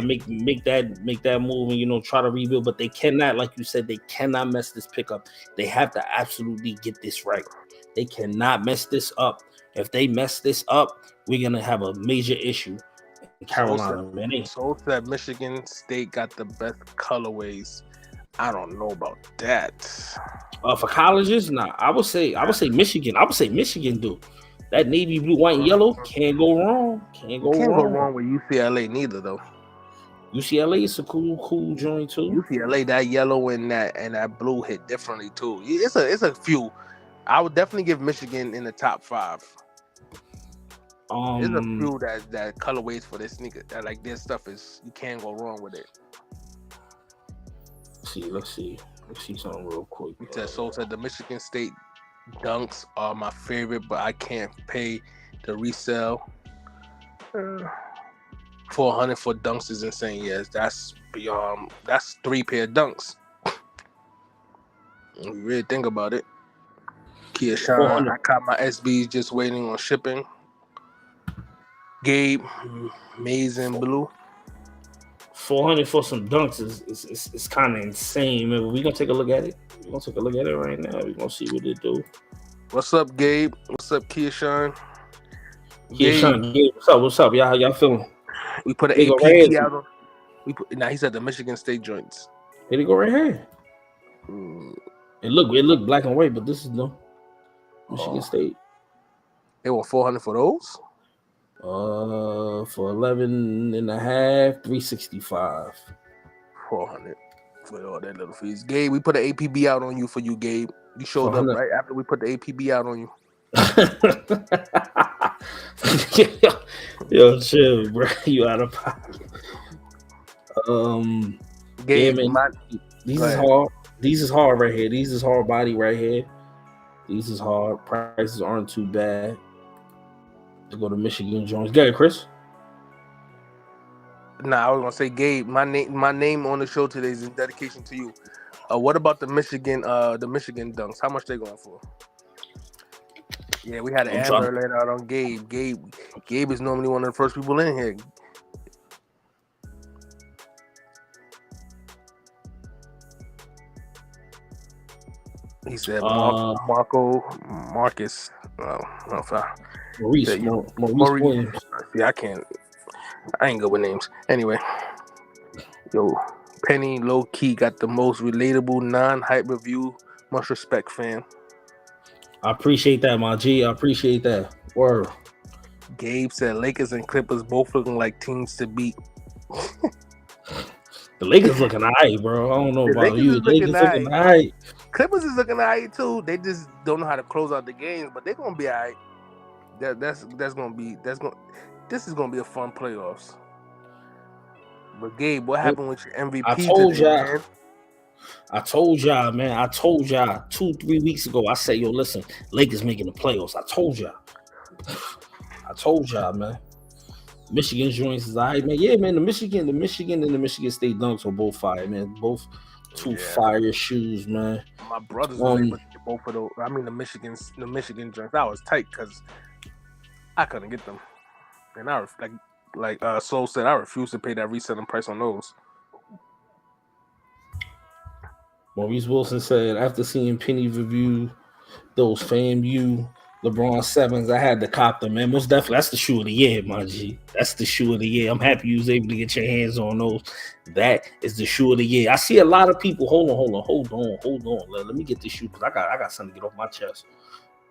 A: make that move and try to rebuild. But they cannot, like you said, they cannot mess this pickup. They have to absolutely get this right. They cannot mess this up. If they mess this up, we're gonna have a major issue in Carolina, man.
B: So said Michigan State got the best colorways. I don't know about that.
A: For colleges, nah. I would say Michigan. I would say Michigan do. That navy blue, white, and yellow can't go wrong. Can't go wrong
B: with UCLA neither though.
A: UCLA is a cool joint too.
B: UCLA, that yellow and that blue hit differently too. It's a few. I would definitely give Michigan in the top 5. There's a few that colorways for this sneaker that like this stuff is you can't go wrong with it.
A: Let's see something real quick.
B: Soul said the Michigan State dunks are my favorite, but I can't pay the resale. 400 for dunks is insane. Yes, that's beyond. That's 3 pair of dunks. When you really think about it. Kia Sean, I caught my SBs just waiting on shipping. Gabe, amazing blue.
A: 400 for some dunks is kind of insane, man. But we're gonna take a look at it. We're gonna take a look at it right now. We're gonna see what they do.
B: What's up, Gabe? What's up, Kia Sean?
A: Gabe, what's up? Y'all feeling?
B: We put an APP out on. He said the Michigan State joints.
A: Here they go right here. It look black and white, but this is no Michigan State.
B: They want 400 for those?
A: For 11 and a half, 365.
B: 400 for all that little fees. Gabe, we put an APB out on you for you, Gabe. You showed up right after we put the APB out on you.
A: Yo, chill, bro. You out of pocket.
B: Gabe,
A: yeah, man. These is hard. These is hard right here. These is hard body right here. These is hard. Prices aren't too bad. To go to Michigan Jones. Go ahead, Chris.
B: Nah, I was gonna say, Gabe. My name on the show today is in dedication to you. What about the Michigan dunks? How much they going for? Yeah, we had an ad alert out on Gabe. Gabe is normally one of the first people in here. He said Marcus.
A: Maurice Williams.
B: Yeah, I ain't good with names. Anyway, yo, Penny low key got the most relatable non-hype review. Much respect, fam.
A: I appreciate that, my G. I appreciate that. Word.
B: Gabe said Lakers and Clippers both looking like teams to beat.
A: The Lakers looking alright, bro. I don't know
B: The
A: about
B: Lakers
A: you.
B: is
A: The Lakers looking
B: looking
A: alright.
B: Clippers is looking alright too. They just don't know how to close out the games, but they're gonna be alright. This is gonna be a fun playoffs. But Gabe, what happened with your MVP
A: I told
B: today,
A: y'all.
B: man?
A: I told y'all, man. I told y'all 2-3 weeks ago. I said, yo, listen, Lakers making the playoffs. I told y'all, man. Michigan joints is all right, man. Yeah, man. The Michigan and the Michigan State Dunks are both fire, man. Both two fire shoes, man.
B: My brothers were able to get both of those. I mean, the Michigan joints. I was tight because I couldn't get them, and I like Soul said, I refuse to pay that reselling price on those.
A: Maurice Wilson said, after seeing Penny review those FAMU LeBron 7s, I had to cop them, man. Most definitely, that's the shoe of the year, my G. That's the shoe of the year. I'm happy you was able to get your hands on those. That is the shoe of the year. I see a lot of people. Hold on. Let me get this shoe because I got something to get off my chest.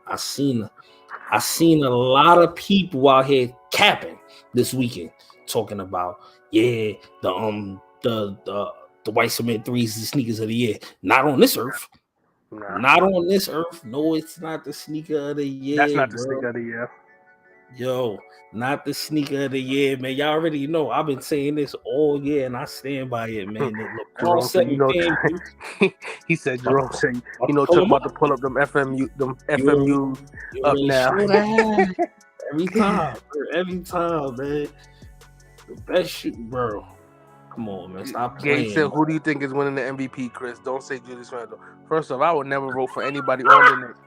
A: I seen a lot of people out here capping this weekend, talking about the white cement threes, the sneakers of the year. Not on this earth.
B: Nah.
A: Not on this earth. No, it's not the sneaker of the year.
B: That's not the sneaker of the year.
A: Yo, not the sneaker of the year, man. Y'all already know I've been saying this all year, and I stand by it, man.
B: Jerome said, he said, Jerome said, talk about to pull up them FMU up now.
A: Every time, man. The best shoot, bro. Come on, man. Stop playing.
B: Gabe said, who do you think is winning the MVP, Chris? Don't say Julius Randle. First off, I would never vote for anybody on the Knicks.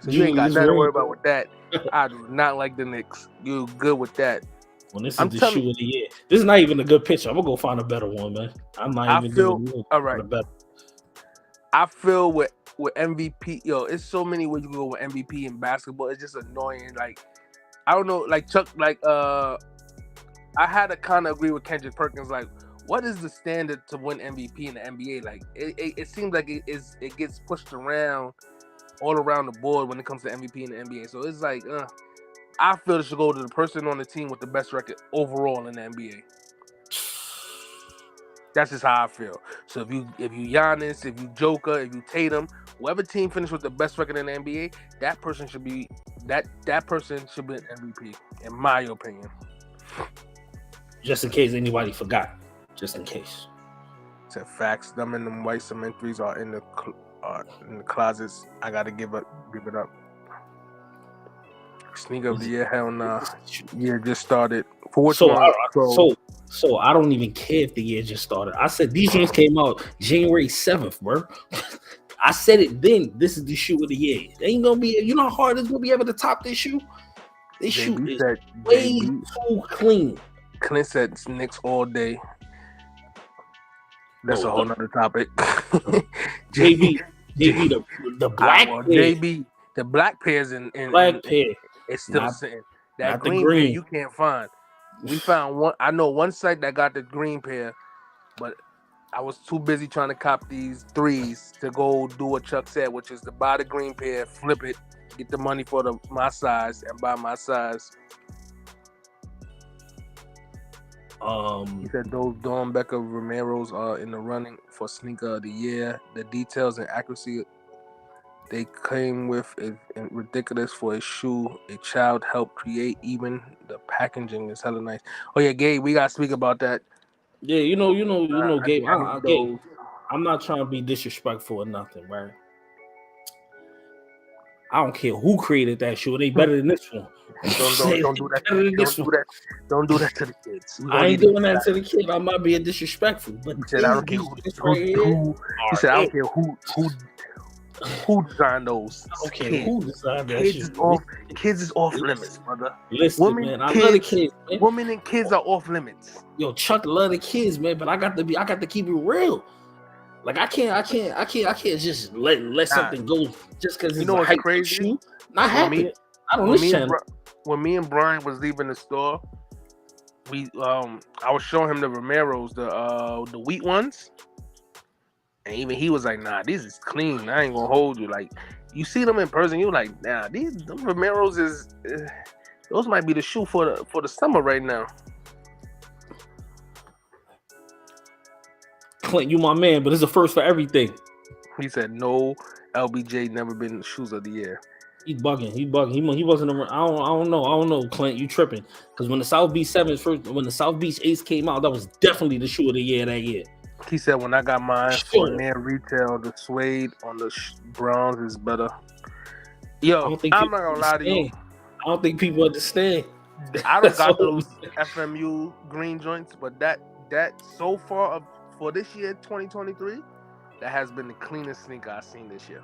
B: So you ain't got nothing to worry about with that. I do not like the Knicks. You good with that.
A: Well, this is the shoe of the year. This is not even a good picture. I'm going to go find a better one, man. I'm not even doing it.
B: All right. I feel with MVP, it's so many ways you can go with MVP in basketball. It's just annoying. Like, I don't know, like Chuck, I had to kind of agree with Kendrick Perkins, like, what is the standard to win MVP in the NBA? Like, it seems like it gets pushed around all around the board when it comes to MVP in the NBA. So it's like, I feel it should go to the person on the team with the best record overall in the NBA. That's just how I feel. So if you Giannis, if you Joker, if you Tatum, whoever team finished with the best record in the NBA, that person should be that person should be an MVP, in my opinion.
A: Just in case anybody forgot. Just in case.
B: Said facts. Them and them white cement threes are in the closets. I gotta give it up. Sneaker of the year, hell nah. Year just started. For which one?
A: So I don't even care if the year just started. I said these joints came out January 7th, bro. I said it then. This is the shoe of the year. It ain't gonna be. You know how hard it's gonna be able to top this shoe. This shoe is way too clean.
B: Clint said Knicks all day. That's a whole nother topic.
A: JB, the black pair.
B: JB, the black pairs in
A: black pair.
B: It's still sitting. That green pair you can't find. We found one. I know one site that got the green pair, but I was too busy trying to cop these threes to go do what Chuck said, which is to buy the green pair, flip it, get the money for my size, and buy my size. He said those Dawn Becker Romeros are in the running for sneaker of the year. The details and accuracy they came with is ridiculous for a shoe a child helped create. Even the packaging is hella nice. Oh yeah, Gabe, we gotta speak about that.
A: Yeah, you know, Gabe. Gabe, I'm not trying to be disrespectful or nothing, right? I don't care who created that shoe. They better than this one.
B: Don't do that. Don't do that to the kids.
A: I ain't doing that to the kid. I might be disrespectful, but
B: he said I don't care who designed those.
A: Okay, who designed that shoe?
B: Kids is off limits, brother.
A: Listen, man, I love the kids. Man.
B: Women and kids are off limits.
A: Yo, Chuck love the kids, man, but I got to keep it real. Like I can't just let something go just because it's a crazy shoe. Not happy. I don't listen.
B: When me and Brian was leaving the store, I was showing him the Romeros, the wheat ones, and even he was like, "Nah, these is clean. I ain't gonna hold you." Like you see them in person, you're like, "Nah, them Romeros is those might be the shoe for the summer right now."
A: Clint, you my man, but it's a first for everything.
B: He said no. LBJ never been shoes of the year.
A: He's bugging. He wasn't around. I don't know, Clint. You tripping? Because when the South Beach 7s first, when the South Beach 8s came out, that was definitely the shoe of the year that year.
B: He said when I got mine for near retail, the suede on the Browns is better. Yo, I'm not gonna lie to you.
A: I don't think people understand.
B: I don't got those FMU green joints, but that so far for this year, 2023, that has been the cleanest sneaker I've seen this year.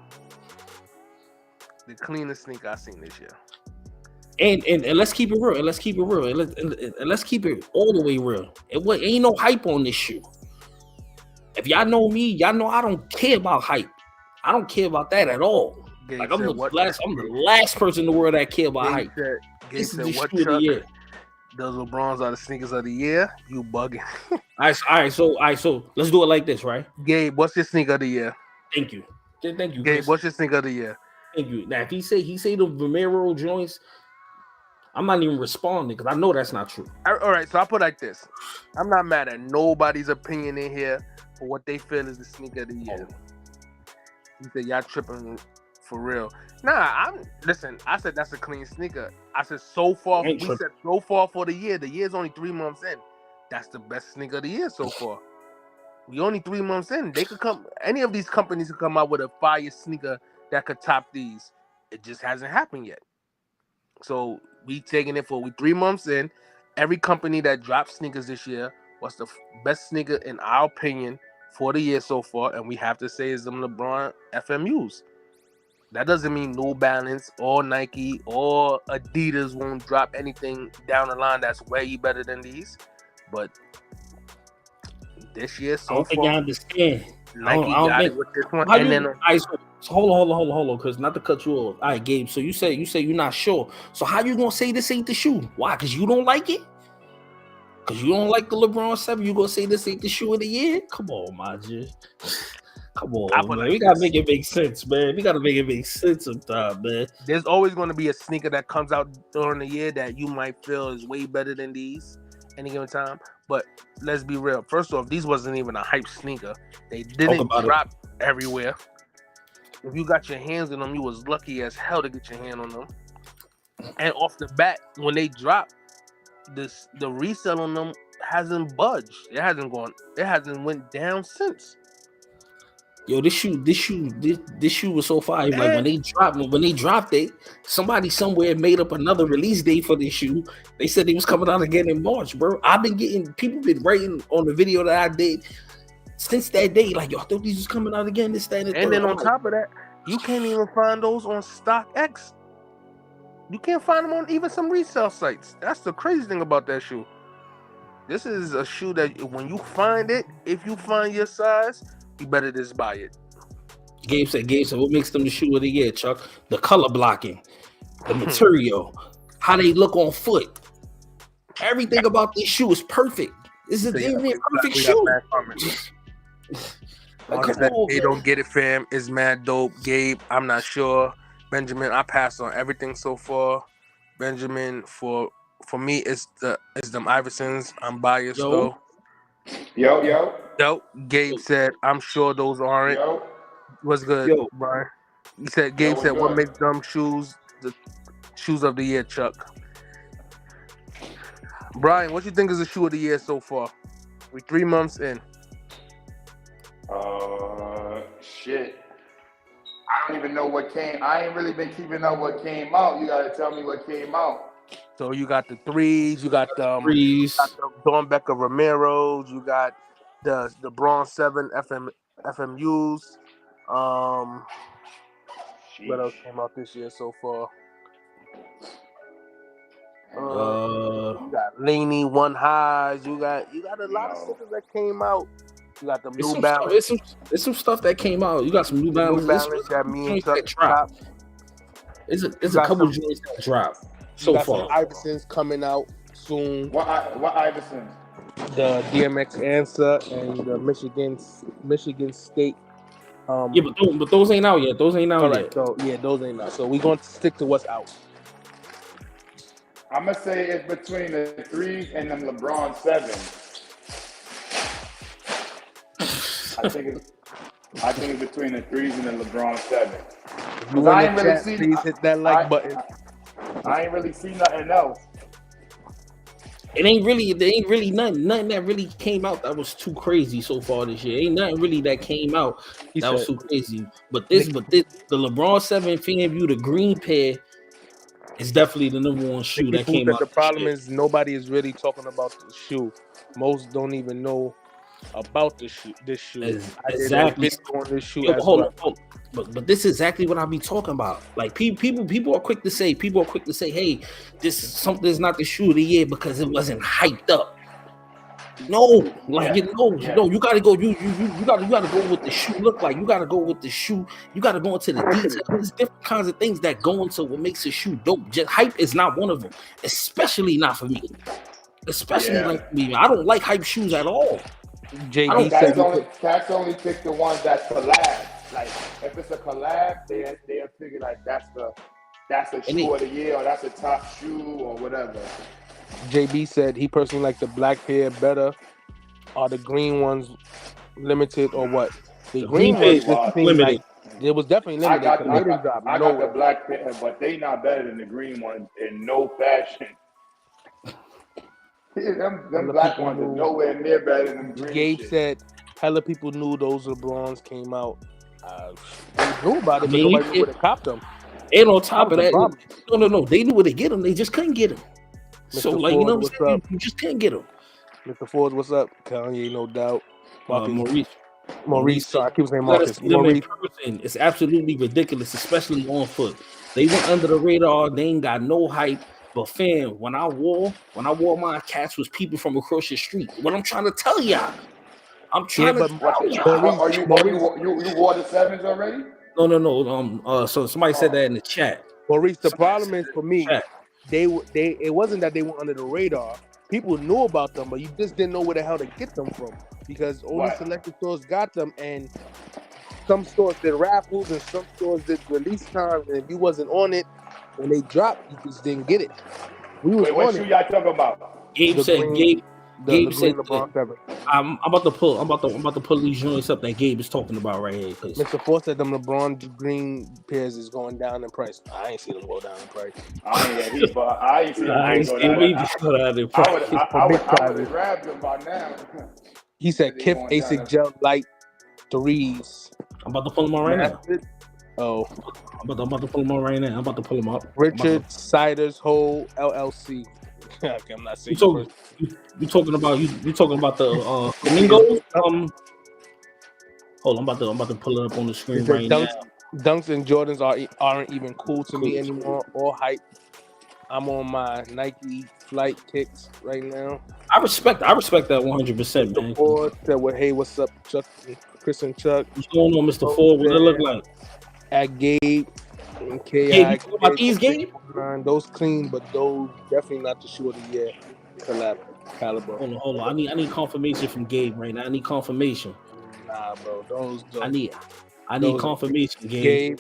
B: The cleanest sneaker I've seen this year.
A: And let's keep it real. And let's keep it real. And let's keep it all the way real. Ain't no hype on this shoe. If y'all know me, y'all know I don't care about hype. I don't care about that at all.
B: Gabe
A: like I'm the last person in the world that care about hype.
B: Gabe said, what Chuck? Those LeBrons are the sneakers of the year. You bugging.
A: All right. So let's do it like this, right?
B: Gabe, what's your sneaker of the year?
A: Thank you.
B: Gabe, what's your sneaker of the year?
A: Thank you. Now, if he say the Romero joints, I'm not even responding because I know that's not true.
B: All right, so I'll put it like this. I'm not mad at nobody's opinion in here for what they feel is the sneaker of the year. He said, y'all tripping for real. Nah, listen, I said that's a clean sneaker. I said so far for the year. The year's only 3 months in. That's the best sneaker of the year so far. We only 3 months in. They could come, any of these companies could come out with a fire sneaker that could top these. It just hasn't happened yet. So we taking it for 3 months in. Every company that dropped sneakers this year was the best sneaker in our opinion for the year so far, and we have to say is them LeBron FMUs. That doesn't mean New Balance or Nike or Adidas won't drop anything down the line that's way better than these. But this year so far, I don't think I understand.
A: Nike got it with this one. And then so hold on, because not to cut you off. All right, Gabe. So you say you're not sure. So how you gonna say this ain't the shoe? Why? Because you don't like it? Because you don't like the LeBron 7? You gonna say this ain't the shoe of the year? Come on, my G. Come on, man. We gotta make it make sense, man. We gotta make it make sense sometimes, man.
B: There's always gonna be a sneaker that comes out during the year that you might feel is way better than these any given time. But let's be real. First off, these wasn't even a hype sneaker. They didn't drop everywhere. If you got your hands on them, you was lucky as hell to get your hand on them. And off the bat, when they dropped, the resale on them hasn't budged. It hasn't went down since.
A: Yo, this shoe was so fire. Like when they dropped it, somebody somewhere made up another release date for this shoe. They said they was coming out again in March, bro. People been writing on the video that I did since that day. Like, yo, I thought these was coming out again. This, that, and
B: then on top of that, you can't even find those on StockX. You can't find them on even some resale sites. That's the crazy thing about that shoe. This is a shoe that when you find it, if you find your size, you better just buy it.
A: Gabe said, what makes them the shoe of the year, Chuck? The color blocking, the material, how they look on foot. Everything about this shoe is perfect. This is a perfect shoe.
B: They don't get it, fam. It's mad dope. Gabe, I'm not sure. Benjamin, I passed on everything so far. Benjamin, for me, it's them Iversons. I'm biased though. Yo. Gabe said, I'm sure those aren't. Yo. What's good, Brian? He said, Gabe said, what makes them shoes the shoes of the year, Chuck? Brian, what you think is the shoe of the year so far? We're 3 months in.
C: Shit. I don't even know what came. I ain't really been keeping up what came out. You gotta tell me what came out.
B: So you got the threes, you got the Dornbecker Romeros, you got the Bronze 7 FMUs. What else came out this year so far? You got Laney One Highs. You got a lot of stickers that came out. You got the New Balance.
A: There's some stuff that came out. You got some New Balance
B: that me and Chuck dropped.
A: It's a couple joints that dropped so far.
B: Some Iversons coming out soon.
C: What Iversons?
B: The DMX Answer and the Michigan State.
A: But those ain't out yet. Those ain't out yet.
B: So those ain't out. So we're going to stick to what's out.
C: I'm gonna say it's between the threes and them LeBron 7s. I think it's between the 3s and the LeBron 7.
B: You
C: I
B: in
C: ain't
B: the
C: really
B: chat,
C: seen.
B: please hit that like button.
C: I ain't really seen nothing else.
A: It ain't really nothing that really came out that was too crazy so far this year. Ain't nothing really that came out that was too crazy. But this, the LeBron 7 FanView, the green pair, is definitely the number one shoe that came out.
B: The problem is nobody is really talking about the shoe. Most don't even know about this shoe.
A: Exactly.
B: On this shoe
A: Hold on. But this is exactly what I be talking about. Like people are quick to say, hey, this is something is not the shoe of the year because it wasn't hyped up. No, like you gotta go. You gotta go with the shoe look like. You gotta go with the shoe. You gotta go into the detail. There's different kinds of things that go into what makes a shoe dope. Just hype is not one of them, especially not for me. Like me, I don't like hype shoes at all.
C: JB said cats only pick the ones that collab. Like if it's a collab, they'll figure like that's a shoe of the year or that's a top shoe or whatever.
B: JB said he personally liked the black pair better. Are the green ones limited or what? The green ones limited. It was definitely limited.
C: I got the black pair, but they not better than the green ones in no fashion. them black ones are nowhere near better than green.
B: Gabe said, hella people knew those LeBrons came out. They knew about it, but nobody would have copped them.
A: And on top of that, no, they knew where to get them. They just couldn't get them. Mr. So, like, Ford, you know what I'm saying? You just can't get them.
B: Mr. Ford, what's up? Kanye, no doubt.
A: Maurice,
B: sorry, I keep saying Marcus.
A: It's absolutely ridiculous, especially on foot. They went under the radar. They ain't got no hype. But fam, when I wore my cats was people from across the street. What I'm trying to tell y'all. I'm trying to tell y'all.
C: You wore the 7s already?
A: No. So somebody said that in the chat.
B: Maurice, the problem is for me, it wasn't that they went under the radar. People knew about them, but you just didn't know where the hell to get them from because only selected stores got them, and some stores did raffles and some stores did release times, and if you wasn't on it when they dropped, you just didn't get it.
C: What shoe y'all talking about?
A: Gabe said I'm about to pull these joints up that Gabe is talking about right here.
B: Mr. Ford said them LeBron green pairs is going down in price. I ain't seen them go down in price.
C: I ain't seen them go down in price. I would have grabbed them by now.
B: He said Kith ASIC Gel Light 3s.
A: I'm about to pull them on right now.
B: Oh,
A: I'm about to pull them on right now. I'm about to pull them up.
B: Richard Siders Hole LLC. I'm not saying
A: you talking about the flamingos. Hold on, I'm about to pull it up on the screen right now.
B: Dunks and Jordans aren't even cool to me anymore or hype. I'm on my Nike flight kicks right now.
A: I respect that 100%, man.
B: Ford said, "Well, hey, what's up, Chuck, Chris and Chuck?
A: What's going on, Mr. Ford? What it look like?"
B: At Gabe and KI.
A: Yeah, you talking about these Gabe?
B: Those clean, but those definitely not the shoe of the year caliber.
A: Hold on. I need confirmation from Gabe right now. I need confirmation.
B: Nah, bro. Those
A: I need confirmation, Gabe.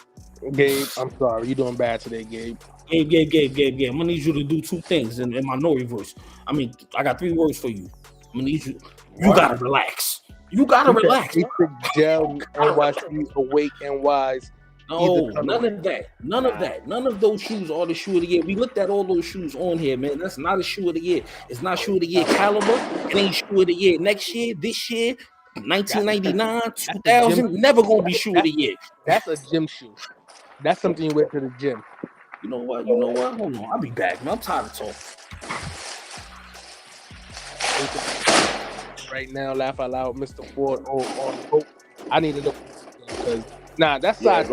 B: Gabe, I'm sorry. You're doing bad today, Gabe.
A: Gabe. I'm gonna need you to do two things in my no reverse. I mean, I got 3 words for you. I'm gonna need you. You gotta relax. You gotta relax.
B: Gel NYC Awake and Wise.
A: No, none of that. None of those shoes are the shoe of the year. We looked at all those shoes on here, man. That's not a shoe of the year. It's not shoe of the year caliber. It ain't shoe of the year next year, this year, 1999, 2000. Never gonna be shoe of the year.
B: That's a gym shoe. That's something you wear to the gym.
A: You know what? Hold on. I'll be back, man. I'm tired of talking.
B: Right now, laugh out loud, Mr. Ford. I need to look because that's size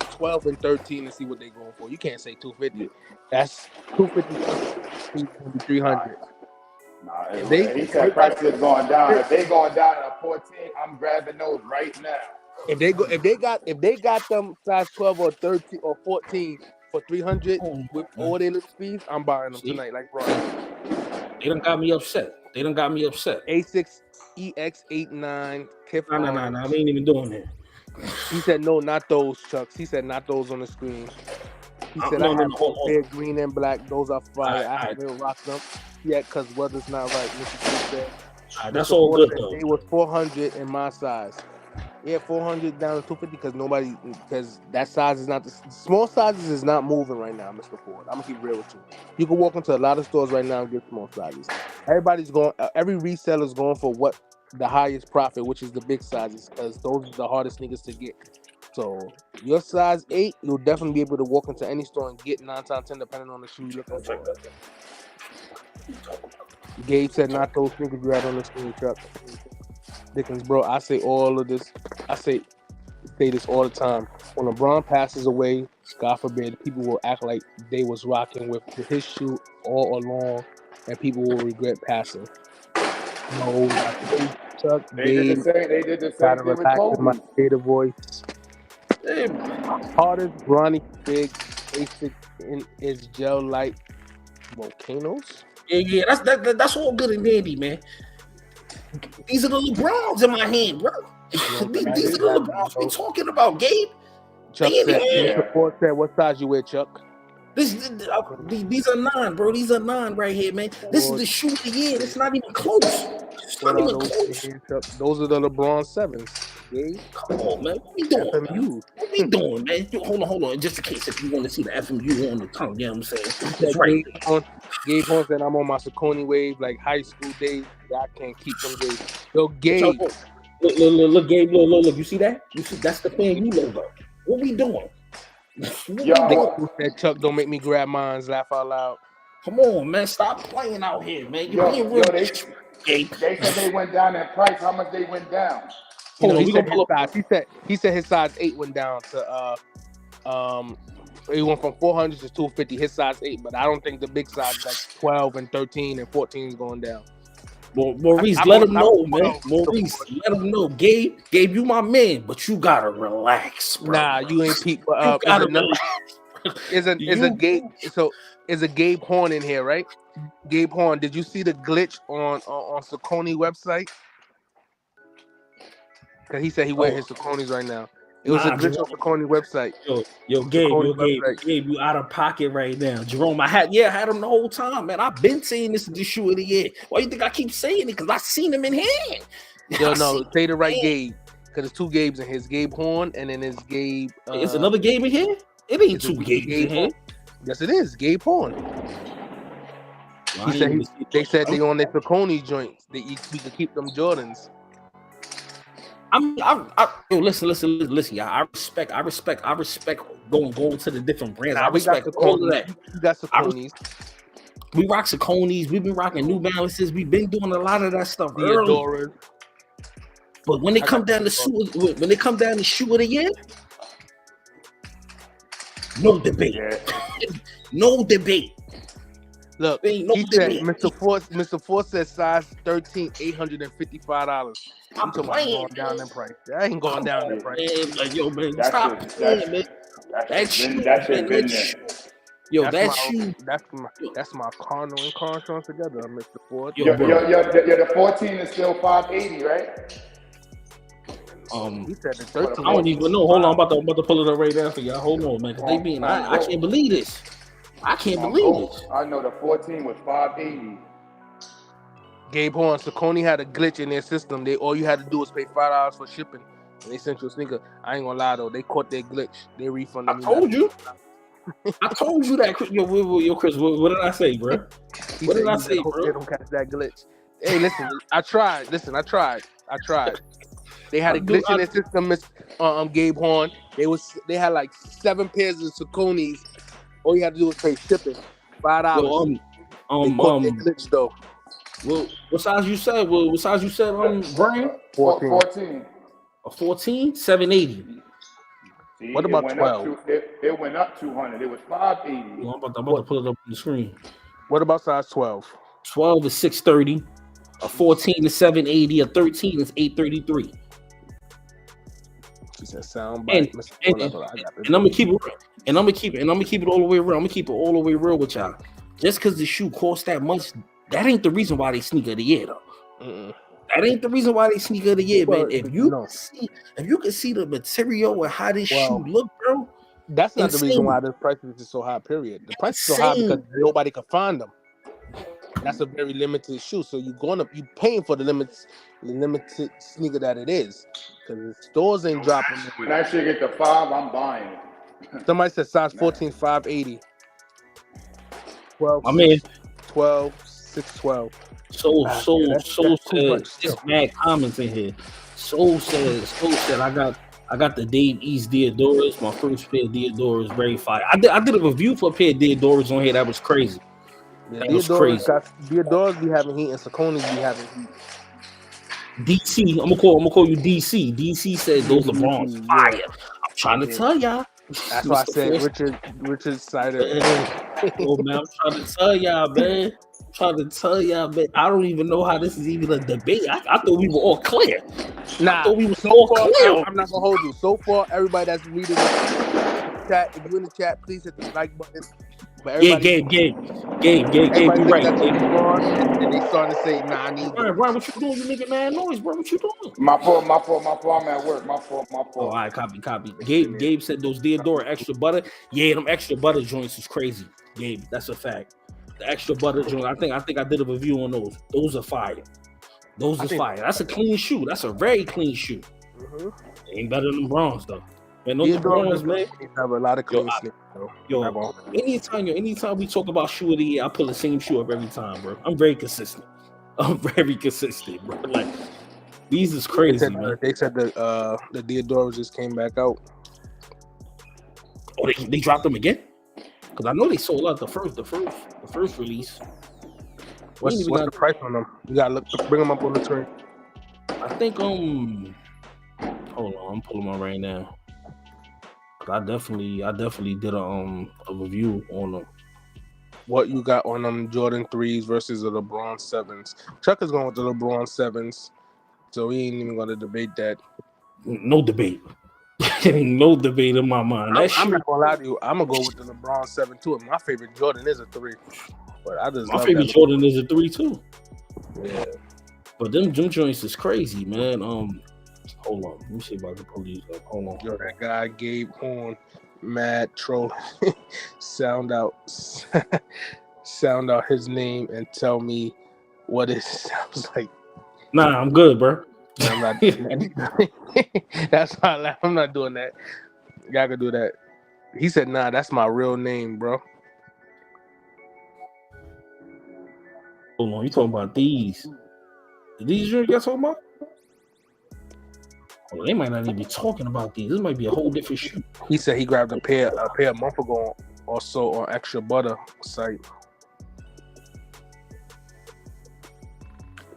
B: 12 and 13 and see what they're going for. You can't say 250. That's 250, 300.
C: He said prices are going down. If they going down at 14, I'm grabbing those right now.
B: If they got them size 12 or 13 or 14 for 300 with all their little speeds, I'm buying them tonight. Like bro,
A: they done got me upset.
B: A6 EX89.
A: Nah. We ain't even doing that.
B: He said no, not those, Chucks. He said not those on the screen. He said I have both green and black. Those are fire. I haven't rocked them yet because weather's not right. Mr. said
A: That's all good though.
B: It was 400 in my size. Yeah, 400 down to 250 because that size is not the small sizes is not moving right now, Mr. Ford. I'm gonna keep real with you. You can walk into a lot of stores right now and get small sizes. Every reseller's going for what the highest profit, which is the big sizes, because those are the hardest sneakers to get. So your size 8, you'll definitely be able to walk into any store and get 9 times 10 depending on the shoe you're looking for. Gabe said not those sneakers you had on the screen, Chuck. Dickens, bro, I say all of this. I say this all the time. When LeBron passes away, God forbid, people will act like they was rocking with his shoe all along, and people will regret passing. No, Chuck.
C: They did the same thing with Kobe.
B: My data voice. Hardest Bronny big basic in is gel light volcanoes.
A: Yeah, that's all good and dandy, man. These are the LeBrons in my hand, bro. These are the LeBrons we talking about, Gabe.
B: Chuck said, what size you wear, Chuck?
A: These are 9, bro. These are 9 right here, man. This is the shoe of the year. It's not even close. It's not even close.
B: Those are the LeBron 7s. Gabe.
A: Come on, man. What we doing, man? What we doing, man? Hold on. Just in case if you want to see the FMU on the tongue, you know what I'm saying? That's right.
B: Gabe Horn said I'm on my Saucony wave, like high school days. I can't keep them days. Yo, Gabe.
A: Look, Gabe, look. You see that? You see that's the FAMU logo. What we doing?
B: Yo, that Chuck don't make me grab mines, laugh out loud.
A: Come on, man. Stop playing out here, man.
C: They said they went down in price. How much they went down?
B: You know, he said his size 8 went down to he went from 400 to 250. His size 8, but I don't think the big size like 12 and 13 and 14 is going down.
A: Maurice, let him know, man. Maurice, let him know. Gabe, you my man, but you gotta relax, bro.
B: Nah, you ain't peep. Is a Gabe Horn in here, right? Gabe Horn, did you see the glitch on Saucony website? Because he said he wear his Sauconys right now. It was a glitch on Saucony website.
A: Yo, Gabe, you out of pocket right now. Jerome, I had him the whole time, man. I've been saying this is the shoe of the year. Why you think I keep saying it? Because I seen him in hand.
B: Yo, no, say the right Gabe. Because there's 2 Gabes in his Gabe Horn, and then there's Gabe.
A: It's another Gabe in here? It ain't 2 Gabes in here.
B: Yes, it is. Gabe Horn. They said they on their Saucony joints. We could keep them Jordans.
A: Listen, y'all. I respect going to the different brands. I respect all of that.
B: You got Sauconys.
A: We rock Sauconys. We've been rocking New Balances. We've been doing a lot of that stuff early. But when they come down to shoe of the year, no debate. No debate.
B: Look, he said Mr. Ford said size 13, $855. I'm talking about going down in price. That ain't going down in price.
A: Man, like, yo, man, stop playing, man. That shoe,
B: that's my Cardinal and Carson together, Mr. Ford.
C: The 14 is still $580, right?
B: He said the 13.
A: I don't even know. Hold on, I'm about to pull it up right now for y'all. Hold on, man. I can't believe this. I can't believe this.
C: I know the 14 was $580.
B: Gabe Horn, Saucony had a glitch in their system. All you had to do was pay $5 for shipping, and they sent you a sneaker. I ain't gonna lie though, they caught their glitch. They refunded me.
A: I told you that. Yo, Chris, what did I say, bro? What did I say, bro?
B: They don't catch that glitch. Hey, listen, I tried. They had a glitch in their system, Gabe Horn. They had like 7 pairs of Sauconys. All you had to do was pay shipping, $5. Glitch though.
A: Well, what size you said? What size you said? Brian?
C: 14.
A: A 14, $780.
C: See,
B: what about 12?
C: It went up 200. It was $580.
A: Well, I'm about to pull it up on the screen.
B: What about size 12?
A: 12 is $630. A 14 is $780. A 13 is $833.
B: She said sound
A: and I'm gonna keep it real. And I'm gonna keep it all the way real. I'm gonna keep it all the way real with y'all. Just because the shoe costs that much, that ain't the reason why they sneaker of the year though. That ain't the reason why they sneaker of the year, man. If you can see the material and how this shoe look, bro.
B: That's not the reason why the price is so high, period. The price is so high because nobody can find them. That's a very limited shoe. So you paying for the limited sneaker that it is. Because the stores ain't dropping.
C: When that shit get to 5, I'm buying it.
B: Somebody said size 14, 580. 12,
A: My man.
B: 12, 612.
A: Soul said
B: much,
A: it's mad comments in here. Soul said I got the Dave East Deodoras. My first pair of Deodoras, very fire. I did a review for a pair of Deodoras on here. That was crazy.
B: Yeah,
A: that was crazy.
B: Deodoras be having heat and Saucony's be having heat.
A: DC, I'm gonna call you DC. DC said those LeBron's fire. Yeah. I'm trying to tell y'all.
B: That's why I said Richard Sider.
A: Oh man, I'm trying to tell y'all, man. I don't even know how this is even a debate. I thought we were all clear.
B: Nah,
A: I thought we were all clear.
B: I'm not gonna hold you. So far, everybody that's reading the chat, if you're in the chat, please hit the like button. But
A: yeah, Gabe, you right.
B: And they starting to say, nah, I need
A: Brian, what you doing? You making mad noise, bro. What you doing?
C: My fault. I'm at work. My fault.
A: Oh, all right, copy. Gabe said those Deodora extra butter. Yeah, them extra butter joints is crazy. Gabe, that's a fact. The extra butter joint. I think I did a review on those. Those are fire. Fire. That's a clean shoe. That's a very clean shoe.
B: Mm-hmm.
A: Ain't better than bronze though. Man, those bronze, man.
B: Have a lot of clean sneakers,
A: though. Anytime we talk about shoe of the year, I pull the same shoe up every time, bro. I'm very consistent, bro. Like these is crazy, man.
B: They said the Deodoras just came back out.
A: Oh, they dropped them again? Because I know they sold out the first release.
B: What's the price on them? You gotta bring them up on the screen.
A: I think hold on, I'm pulling them right now. I definitely did a review on them.
B: What you got on them Jordan 3s versus the LeBron 7s? Chuck is going with the LeBron 7s, so we ain't even gonna debate that.
A: No debate. No debate in my mind.
B: I'm not gonna lie to you. I'm gonna go with the LeBron 7 too. My favorite Jordan is a 3, but
A: my favorite Jordan is a 3 too.
B: Yeah,
A: but them joints is crazy, man. Hold on, let me see if I can pull these up. Hold on.
B: Yo, that guy Gabe Horn, mad troll. sound out his name and tell me what it sounds like.
A: Nah, I'm good, bro.
B: I'm not. That's why I laugh. I'm not doing that. Y'all can do that. He said, "Nah, that's my real name, bro."
A: Hold on, you talking about these? These you talking about? Oh, they might not even be talking about these. This might be a whole different shoe.
B: He said he grabbed a pair a month ago, also on Extra Butter site.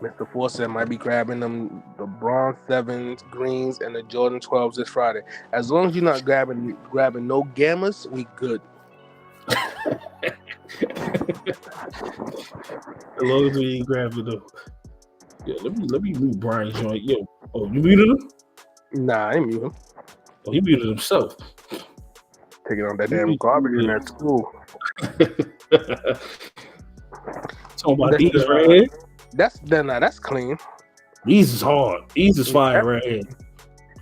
B: Mr. Fawcett might be grabbing them the Bronze 7s, greens, and the Jordan 12s this Friday. As long as you're not grabbing no gammas, we good.
A: As long as we ain't grabbing them. Yeah, let me mute Brian's joint. Yo, oh, you muted him?
B: Nah, I ain't mute him.
A: Oh, he muted himself.
B: Taking on that damn garbage in that school.
A: Talking about these right here.
B: That's clean.
A: These is hard. These is fire right here.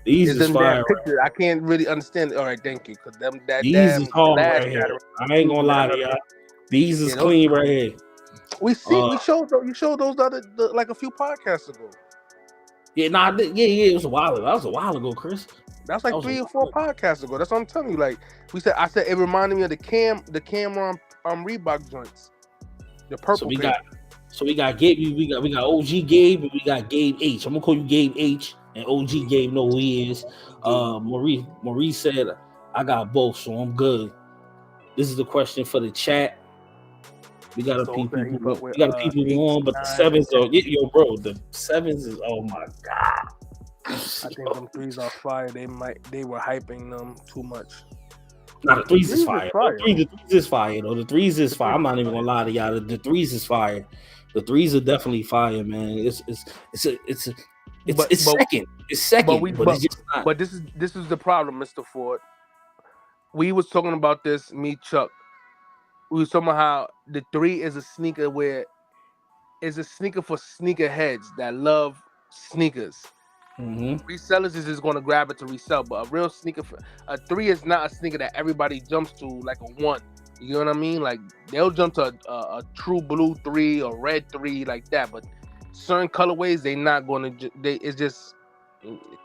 A: These is fire.
B: Right. I can't really understand it. All right, thank you. Because
A: these is hard right here. I ain't gonna lie to y'all. These is clean right here.
B: You showed those like a few podcasts ago.
A: Yeah, it was a while ago. That was a while ago, Chris.
B: That's like 3 or 4 podcasts ago. That's what I'm telling you. Like I said it reminded me of the Cameron Reebok joints. The purple.
A: So we got Gabe, we got OG Gabe, and we got Gabe H. I'm gonna call you Gabe H, and OG Gabe know who he is. Maurice said I got both, so I'm good. This is the question for the chat. We gotta people on, but the 7s are bro. The 7s is oh my god.
B: I think them 3s are fire. They were hyping them too much.
A: Nah, the 3s is fire. The 3s is fire though. The 3s is fire. I'm not even gonna lie to y'all. The 3s is fire. The 3s are definitely fire, man. It's second. It's second, but it's just not.
B: But this is the problem, Mr. Ford. We was talking about this, me, Chuck. We was talking about how the 3 is a sneaker is a sneaker for sneakerheads that love sneakers.
A: Mm-hmm.
B: Resellers is just going to grab it to resell, but a real sneaker, a 3 is not a sneaker that everybody jumps to like a 1. You know what I mean? Like they'll jump to a true blue 3 or red 3 like that, but certain colorways they not going to. It's just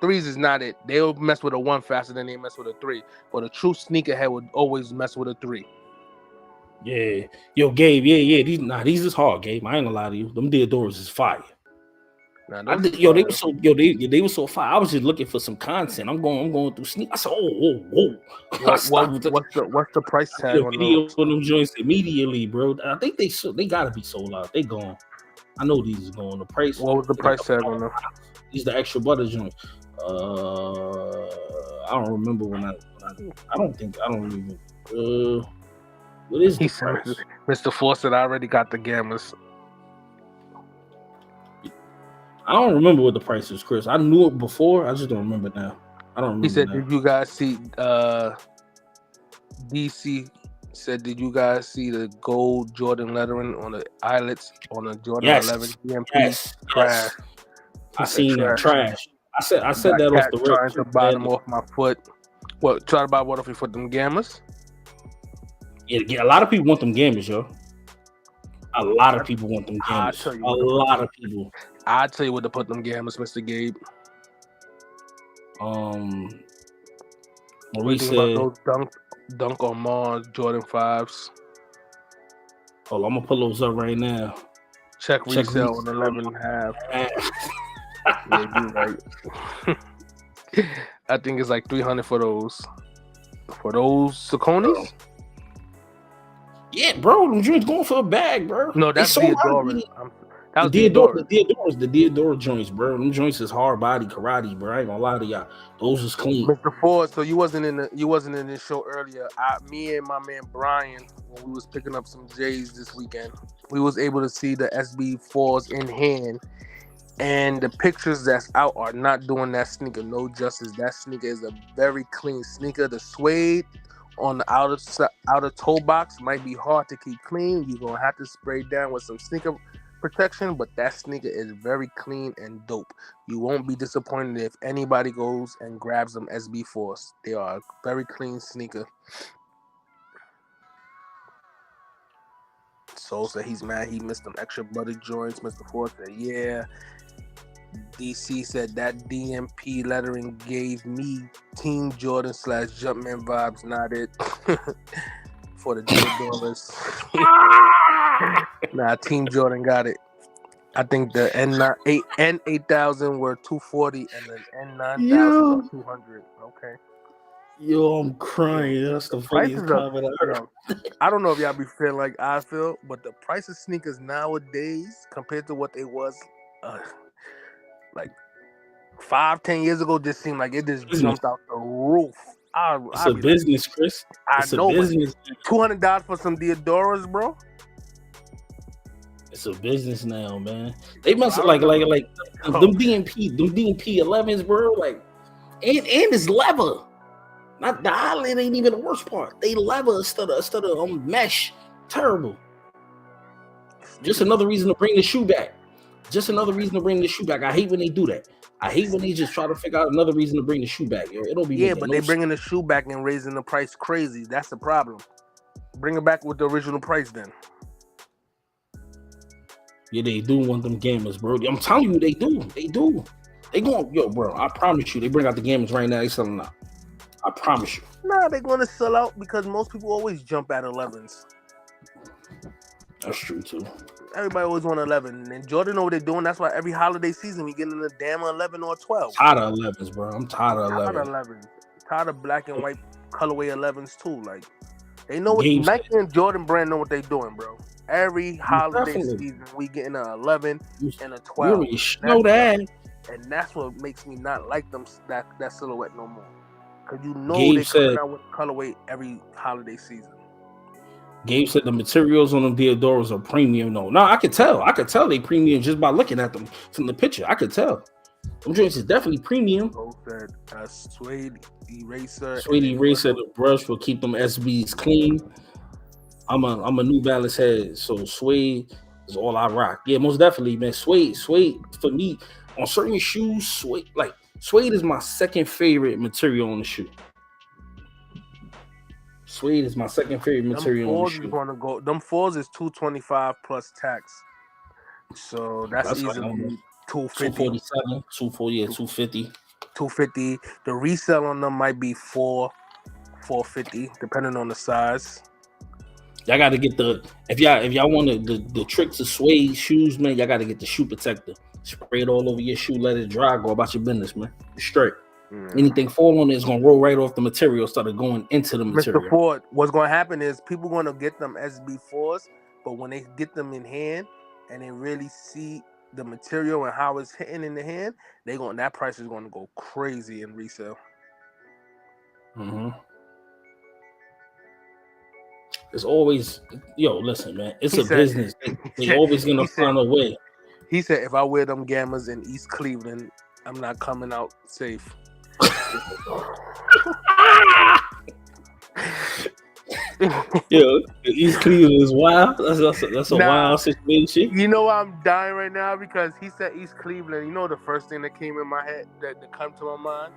B: 3s is not it. They'll mess with a 1 faster than they mess with a 3. But a true sneakerhead would always mess with a 3.
A: Yeah, yo, Gabe. Yeah. These is hard, Gabe. I ain't gonna lie to you. Them Deodoras is fire. They were so fire. I was just looking for some content. I'm going through sneakers. I said, whoa.
B: What's the price tag on
A: video
B: those?
A: on them joints immediately, bro. I think they gotta be sold out. They gone. I know these is going. The price.
B: What was the price tag on them?
A: These the extra butter joint. I don't remember when I don't even. What is the price?
B: Mr. Fawcett already got the gammas.
A: I don't remember what the price is, Chris. I knew it before. I just don't remember now. I don't remember.
B: He said,
A: now.
B: "Did you guys see?" DC said, "Did you guys see the gold Jordan lettering on the eyelets on the Jordan 11 DMP?"
A: Yes.
B: Trash.
A: I seen that trash. I said that off the rip.
B: Trying to buy them off my foot. What? Try to buy what off your foot? Them gammas?
A: Yeah. A lot of people want them gammas, yo. A lot of people want them gammas. A lot of people.
B: I'll tell you what to put them gammas, Mr. Gabe.
A: Maurice said,
B: those dunk on Mars Jordan 5s.
A: Oh, I'm gonna pull those up right now.
B: Check resale on 11.5. Yeah, you're right. I think it's like $300 for those. For those Sauconys?
A: Yeah, bro, them joints going for a bag, bro.
B: No, that's Deodora.
A: The Deodora joints, bro. Them joints is hard body karate, bro. I ain't gonna lie to y'all. Those is clean.
B: Mr. Ford, so you wasn't in this show earlier. Me and my man Brian, when we was picking up some J's this weekend, we was able to see the SB4s in hand. And the pictures that's out are not doing that sneaker no justice. That sneaker is a very clean sneaker. The suede on the outer toe box might be hard to keep clean. You're gonna have to spray down with some sneaker protection, but that sneaker is very clean and dope. You won't be disappointed if anybody goes and grabs them SB4s. They are a very clean sneaker. Soul said he's mad he missed them extra butter joints. Mr. Ford said, yeah. DC said that DMP lettering gave me Team Jordan / Jumpman vibes. Not it. For the $10. Nah, Team Jordan got it. I think the N8000 were $240 and the N9000 were $200. Okay.
A: Yo, I'm crying. That's the funniest comment I heard.
B: I don't know if y'all be feeling like I feel, but the price of sneakers nowadays compared to what they was like 5-10 years ago just seemed like it just jumped out the roof.
A: It's a business, like, Chris. It's a business.
B: $200 for some Deodoras, bro.
A: It's a business now, man. They must like them DMP 11s, bro. Like, and it's leather. Not the eyelid ain't even the worst part. They leather instead of mesh. Terrible. Just another reason to bring the shoe back. I hate when they do that. I hate when they just try to figure out another reason to bring the shoe back. It'll be
B: but they bringing the shoe back and raising the price crazy. That's the problem. Bring it back with the original price then.
A: Yeah, they do want them gammas, bro. I'm telling you, they do. They going, bro. I promise you, they bring out the gammas right now. They selling out. I promise you.
B: Nah, they're going to sell out because most people always jump at 11s.
A: That's true too.
B: Everybody always want 11, and Jordan know what they're doing. That's why every holiday season we get in the damn 11 or 12.
A: Tired of 11s, bro. I'm tired of
B: 11s. Tired of black and white colorway 11s too. Like they know what Nike and Jordan brand know what they're doing, bro. Every holiday season we get in an 11 and a 12.
A: You know that,
B: and that's what makes me not like them that silhouette no more. Cause you know they're coming out with colorway every holiday season.
A: Gabe said the materials on them Deodoras are premium. No, I could tell. They premium just by looking at them from the picture. I could tell. Them joints is definitely premium.
B: Said suede eraser.
A: The brush will keep them SBs clean. I'm a New Balance head, so suede is all I rock. Yeah, most definitely, man. Suede for me on certain shoes. Suede is my second favorite material on the shoe. Suede is my second favorite material on the shoe.
B: Them fours is $225 plus tax. So that's easily
A: like
B: $250.
A: 247, 250.
B: $250. The resale on them might be $450, depending on the size.
A: Y'all got to get if y'all want the trick to suede shoes, man. Y'all got to get the shoe protector. Spray it all over your shoe, let it dry, go about your business, man. Straight. Anything fall on it is gonna roll right off the material, started going into the material.
B: Mr. Ford, what's gonna happen is people gonna get them SB4s, but when they get them in hand and they really see the material and how it's hitting in the hand, that price is gonna go crazy in resale.
A: It's always, listen, man. It's a business. They're always gonna find a way.
B: He said, if I wear them Gammas in East Cleveland, I'm not coming out safe.
A: East Cleveland is wild. That's a wild situation.
B: You know why I'm dying right now? Because he said East Cleveland. You know the first thing that came in my head that come to my mind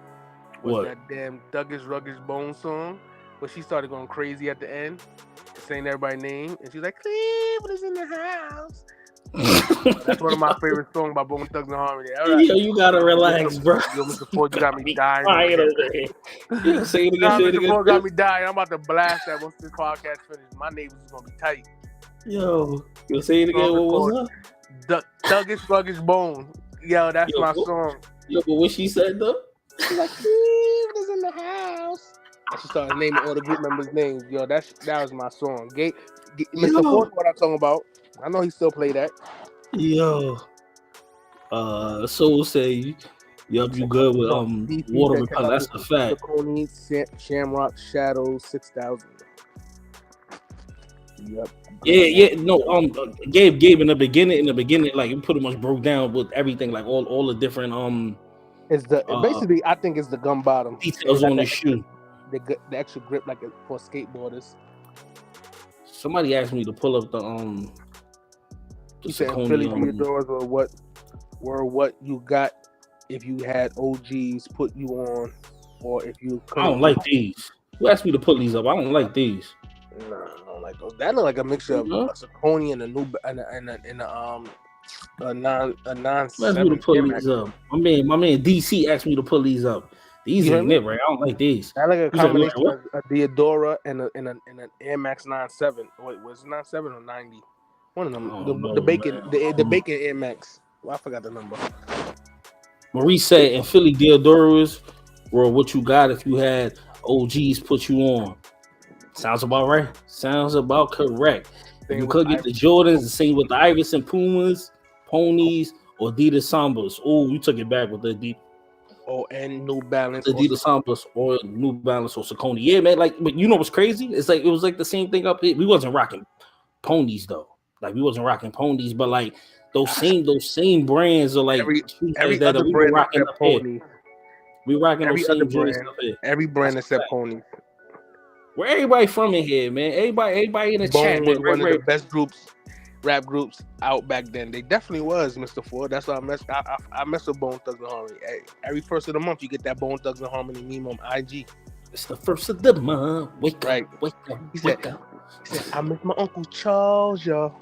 B: was that damn Thuggish Ruggish Bone song, where she started going crazy at the end, saying everybody's name, and she's like, Cleveland is in the house. That's one of my favorite songs by Bone Thugs and Harmony.
A: Right. Yo, you gotta relax, bro.
B: Yo, Mr. Ford, you got me dying.
A: Say it again.
B: Mr. Ford got me dying. I'm about to blast that once this podcast finishes. My neighbors is gonna be tight.
A: Yo, say it again. What was
B: that? Thuggish Ruggish Bone. Yo, that's my song.
A: Yo, but what she said though?
B: She's like, Cleveland is in the house. She started naming all the group members' names. Yo, that was my song. Mr. Ford, what I'm talking about. I know he still play that.
A: Yo. Soul say, yup, you good with water repellent. That's a fact.
B: Shamrock Shadow 6000. Yep.
A: Yeah. No, Gabe in the beginning, like it pretty much broke down with everything, like all the different
B: It's basically I think it's the gum bottom
A: details on the shoe.
B: The extra grip like for skateboarders.
A: Somebody asked me to pull up the
B: He said Philly Theodoras were what you got if you had OGs put you on, or if you.
A: I don't like these. Who asked me to put these up? I don't like these.
B: No, I don't like those. That look like a mixture of a Saucony and a new and a non.
A: Who asked me to pull these up? My man DC asked me to pull these up. These ain't it, right? I don't like these.
B: I like a combination of a Theodora and an Air Max 97. Wait, was it 97 or 90? One of them. The bacon Air Max. Well, I forgot the number.
A: Marie said, in Philly, Theodoras were what you got if you had OGs put you on. Sounds about right. Sounds about correct. You could get the Jordans, the same with the Iverson Pumas, Ponies, or Adidas Sambas. Oh, you took it back with the Adidas.
B: Oh, and New Balance.
A: Adidas Sambas or New Balance or Saucony. Yeah, man. Like, but you know what's crazy? It's like it was like the same thing up here. We wasn't rocking Ponies though. Like we wasn't rocking Ponies, but like those same brands are like
B: every other brand
A: rocking up here. We rocking
B: every
A: those
B: other
A: same
B: brand.
A: up here.
B: Every brand except Ponies.
A: Where everybody from in here, man? Everybody in the chat
B: was one of the best rap groups out back then. They definitely was, Mr. Ford. That's why I mess with Bone Thugs and Harmony. Hey, every first of the month you get that Bone Thugs and Harmony meme on IG.
A: It's the first of the month. Wake up.
B: He said, I miss my Uncle Charles, y'all.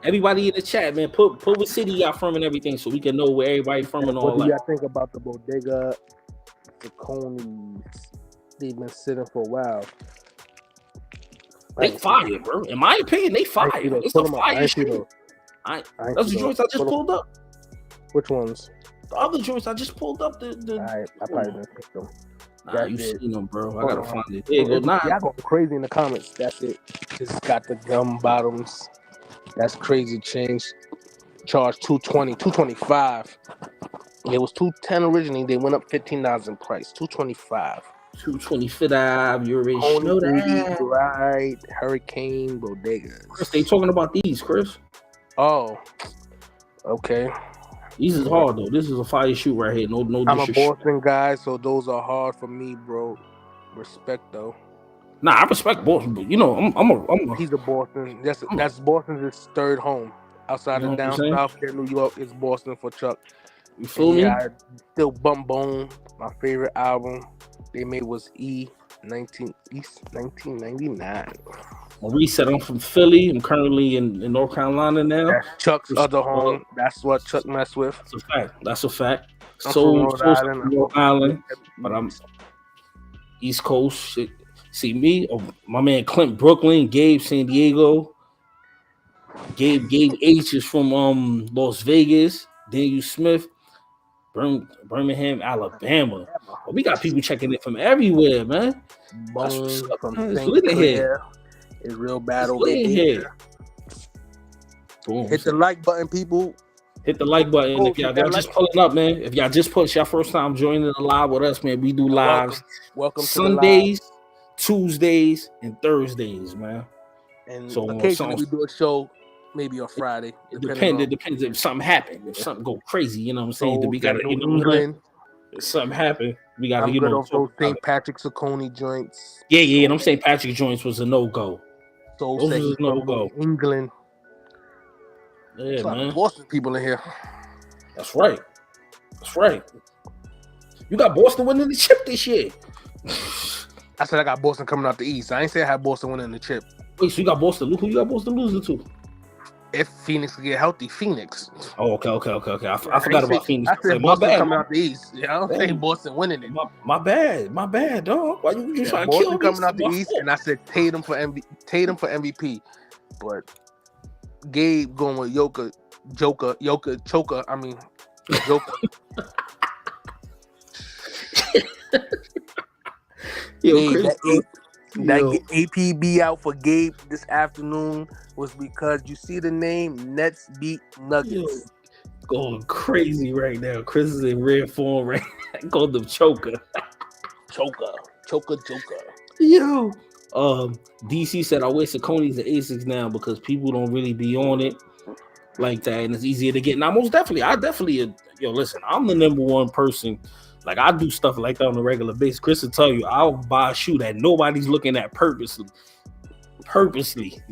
A: Everybody in the chat, man, put what city y'all from and everything, so we can know where everybody from and all that.
B: What do y'all think about the Bodega Sauconys? They've been sitting for a while.
A: They fire, bro. In my opinion, they fire. It's a fire shoe. Those joints I just pulled up.
B: Which ones?
A: The other joints I just pulled up. I
B: probably didn't pick them.
A: You seen them, bro. I gotta find it. Y'all
B: going crazy in the comments. That's it. It's got the gum bottoms. That's crazy change. Charge $220, $225. It was $210 originally. They went up $15 in price. $225.
A: $225. You already know that.
B: Right. Hurricane Bodegas.
A: Chris, they talking about these, Chris.
B: Oh. Okay.
A: These is hard though. This is a fire shoe right here. No.
B: I'm a Boston guy, so those are hard for me, bro. Respect though.
A: Nah, I respect Boston, but you know, I'm
B: He's a Boston. That's Boston's third home outside of down south here, New York. It's Boston for Chuck.
A: You feel me?
B: I still bump bone. My favorite album they made was East 1999.
A: Maurice said I'm from Philly. I'm currently in North Carolina now.
B: That's Chuck's other home. That's what Chuck messed with.
A: That's a fact.
B: I'm
A: So
B: from Rhode Island.
A: Rhode Island, but I'm East Coast. Shit. See me, my man Clint Brooklyn, Gabe San Diego, Gabe H is from Las Vegas, Daniel Smith, Birmingham, Alabama. But we got people checking it from everywhere, man.
B: Bone
A: That's what's up,
B: from
A: man. It's
B: St.
A: lit in
B: Clair.
A: here.
B: It's real bad
A: It's
B: over
A: lit in
B: here.
A: here. Boom.
B: Hit the like button, people.
A: Hit the like button if y'all just
B: like.
A: pulling up, man. If y'all just put y'all first time joining the live with us, man, we do lives.
B: Welcome
A: Sundays,
B: to the live.
A: Tuesdays, and Thursdays, man.
B: And
A: so
B: occasionally we do a show, maybe on Friday.
A: It depends if something happened. If something go crazy, you know what I'm saying?
B: So,
A: we gotta,
B: you know, England.
A: If something happened, we gotta,
B: I'm good on those St. Patrick's Oconee joints.
A: Yeah. And them St. Patrick joints was a no-go.
B: So
A: those was a no-go.
B: England.
A: Yeah, man.
B: Boston people in here.
A: That's right. You got Boston winning the chip this year.
B: I said I got Boston coming out the East. I ain't say I had Boston winning the chip.
A: Wait, so you got Boston? Who you got Boston losing to?
B: If Phoenix get healthy, Phoenix.
A: Oh, okay. I forgot about Phoenix.
B: I said
A: my
B: Boston
A: bad.
B: coming out the East. Yeah, I don't say Boston winning it.
A: My bad, dog. Why you trying to kill
B: Boston coming out the East, and I said Tatum for MVP. But Gabe going with Joker. I mean, Joker. That APB out for Gabe this afternoon was because you see the name Nets beat Nuggets.
A: Going crazy right now. Chris is in red form right now. Called them Choker. Choker. Yo. DC said I wear Sauconys and Asics now because people don't really be on it like that, and it's easier to get. Now, most definitely, listen, I'm the number one person. Like, I do stuff like that on a regular basis. Chris will tell you, I'll buy a shoe that nobody's looking at purposely,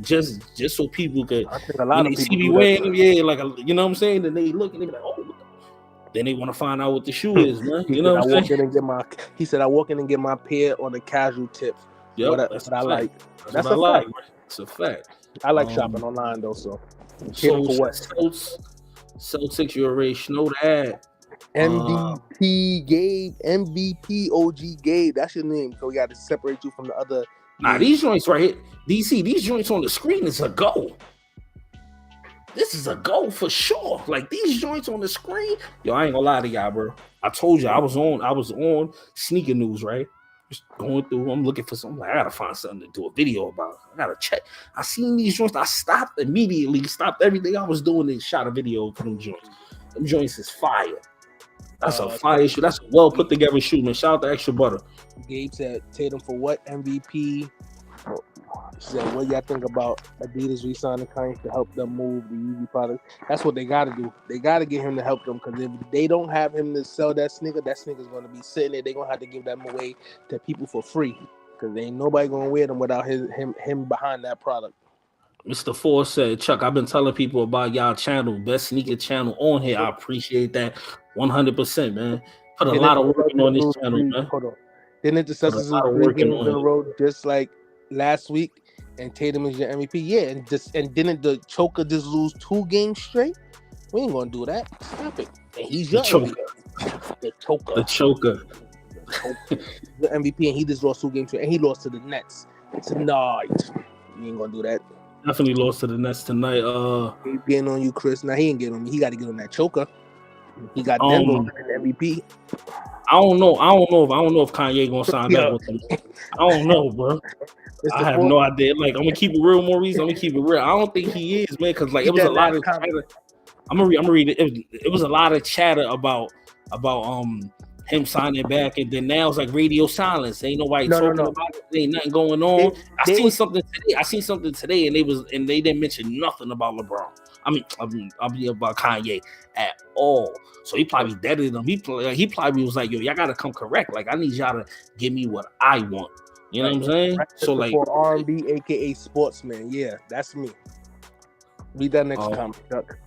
A: just so people could.
B: I think a lot of people
A: see me wearing them, you know what I'm saying? And they look and they be like, oh. Then they want to find out what the shoe is, man. You know what I'm saying?
B: He said I walk in and get my pair on the casual tip.
A: Yeah,
B: that's what I like.
A: That's what I like. It's a fact.
B: I like shopping online though, so.
A: For what? Celtics, you already know that.
B: MVP Gabe, MVP OG Gabe. That's your name. So we got to separate you from the other.
A: Nah, these joints right here, DC. These joints on the screen is a go. This is a go for sure. Like these joints on the screen, yo, I ain't gonna lie to y'all, bro. I told you I was on Sneaker News, right? Just going through. I'm looking for something. I gotta find something to do a video about. I gotta check. I seen these joints. I stopped everything I was doing and shot a video for them joints. Them joints is fire. That's a fire shoe. That's a well put together shoe, man. Shout out to Extra Butter.
B: Gabe said Tatum for what MVP? She said, what y'all think about Adidas re-signing Kanye to help them move the Yeezy product? That's what they got to do. They got to get him to help them because if they don't have him to sell that sneaker's going to be sitting there. They're going to have to give them away to people for free because ain't nobody going to wear them without him behind that product.
A: Mr. Ford said, Chuck, I've been telling people about y'all channel, best sneaker channel on here. I appreciate that 100%, man. Put a lot of work on this channel, man.
B: Hold on. Didn't the Celtics lose 3 games in a row just like last week? And Tatum is your MVP? Yeah, and didn't the Choker just lose 2 games straight? We ain't gonna do that. Stop it. And he's your MVP. The Choker. The MVP, and he just lost 2 games straight, and he lost to the Nets tonight. We ain't gonna do that.
A: Definitely lost to the Nets tonight.
B: He's getting on you, Chris. Now he ain't getting on me. He got to get on that Choker. He got Denver MVP.
A: I don't know if Kanye gonna sign back with him. I don't know, bro. I have no idea. Like, I'm gonna keep it real, Maurice. I'm gonna keep it real. I don't think he is, man, because like it was a lot of chatter. I'm gonna read it. It was a lot of chatter about him signing back, and then now it's like radio silence. Ain't nobody talking about it. Ain't nothing going on. I seen something today, and they didn't mention nothing about LeBron. I mean about Kanye at all. So he probably deaded them. He probably was like, yo, y'all gotta come correct. Like, I need y'all to give me what I want. You know what I'm saying? So like
B: for R&B, aka sportsman. Yeah, that's me. Read that next comment, Chuck.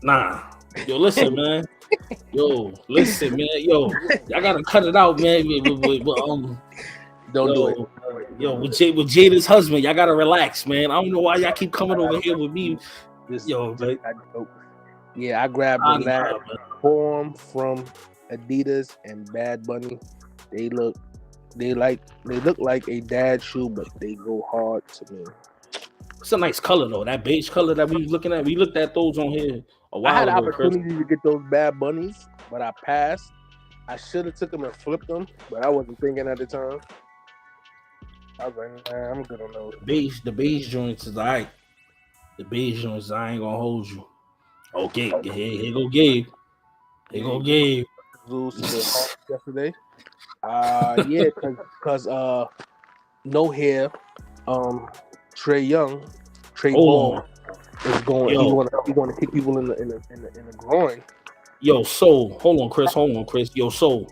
A: Nah, Yo, listen, man. Yo, listen, man. Yo, y'all gotta cut it out, man.
B: Don't do it.
A: Yo, with Jada's husband, y'all gotta relax, man. I don't know why y'all keep coming over here with me.
B: Yeah, I grabbed the last form from Adidas and Bad Bunny. They look like a dad shoe, but they go hard to me.
A: It's a nice color though. That beige color that we was looking at. We looked at those on here a while ago.
B: I had the opportunity to get those Bad Bunnies, but I passed. I should have took them and flipped them, but I wasn't thinking at the time. I was like, nah, I'm good on those.
A: The beige joints is alright. The beige joints, I ain't gonna hold you. Okay, here go Gabe. Here go Gabe.
B: Yesterday. Yeah, cause no hair. Trey Ball is going. He's going to kick people in the groin.
A: Yo, so hold on, Chris. Yo, so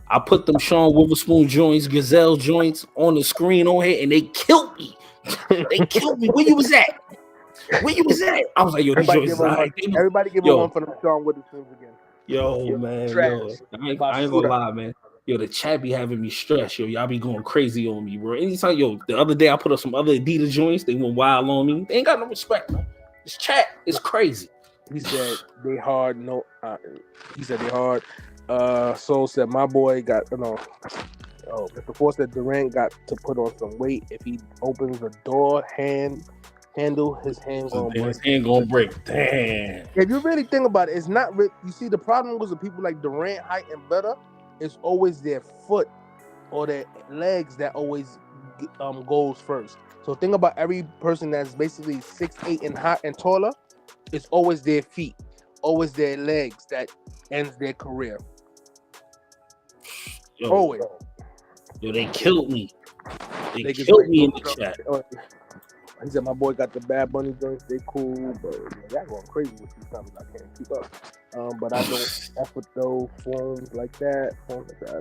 A: I put them Sean Witherspoon joints, Gazelle joints on the screen on here, and they killed me. They killed me. Where you was at? I was like, yo, these joints.
B: Everybody give him one for them Sean Witherspoons again.
A: Yo, man, yo, I ain't gonna lie, man. Yo, the chat be having me stressed. Yo, y'all be going crazy on me, bro. Anytime, the other day I put up some other Adidas joints, they went wild on me. They ain't got no respect, man. This chat is crazy.
B: He said they hard. He said they hard. Soul said my boy got Mr. Force said Durant got to put on some weight. If he opens the door handle, his hand gonna break.
A: His hand gonna break. Damn.
B: If you really think about it, it's not. You see, the problem was with people like Durant, height and better. It's always their foot or their legs that always goes first. So think about every person that's basically 6'8" and high and taller. It's always their feet, always their legs that ends their career. Always.
A: Yo, they killed me. They killed me in the chat.
B: He said my boy got the Bad Bunny joints. They cool, but y'all going crazy with these times. I can't keep up. But I don't F with those forms like that.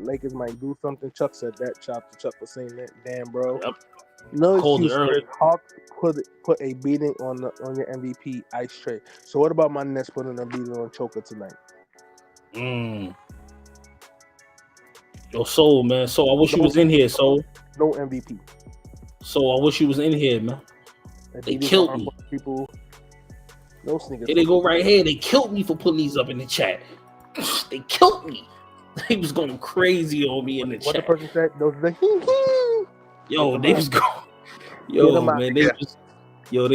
B: Lakers might do something. Chuck said that. Chop to Chuck for saying that. Damn, bro.
A: Yep.
B: No excuse. Hawks put a beating on your MVP ice tray. So what about my Nets putting a beating on Choker tonight?
A: Yo, Soul, man. So I wish you was in here, Soul.
B: No MVP.
A: So I wish you was in here, man. They killed me.
B: People, no sneakers.
A: Here they go right here. They killed me for putting these up in the chat. They killed me. They was going crazy on me in the chat.
B: What the person said? Those
A: Yo, they was going. Yo, man, they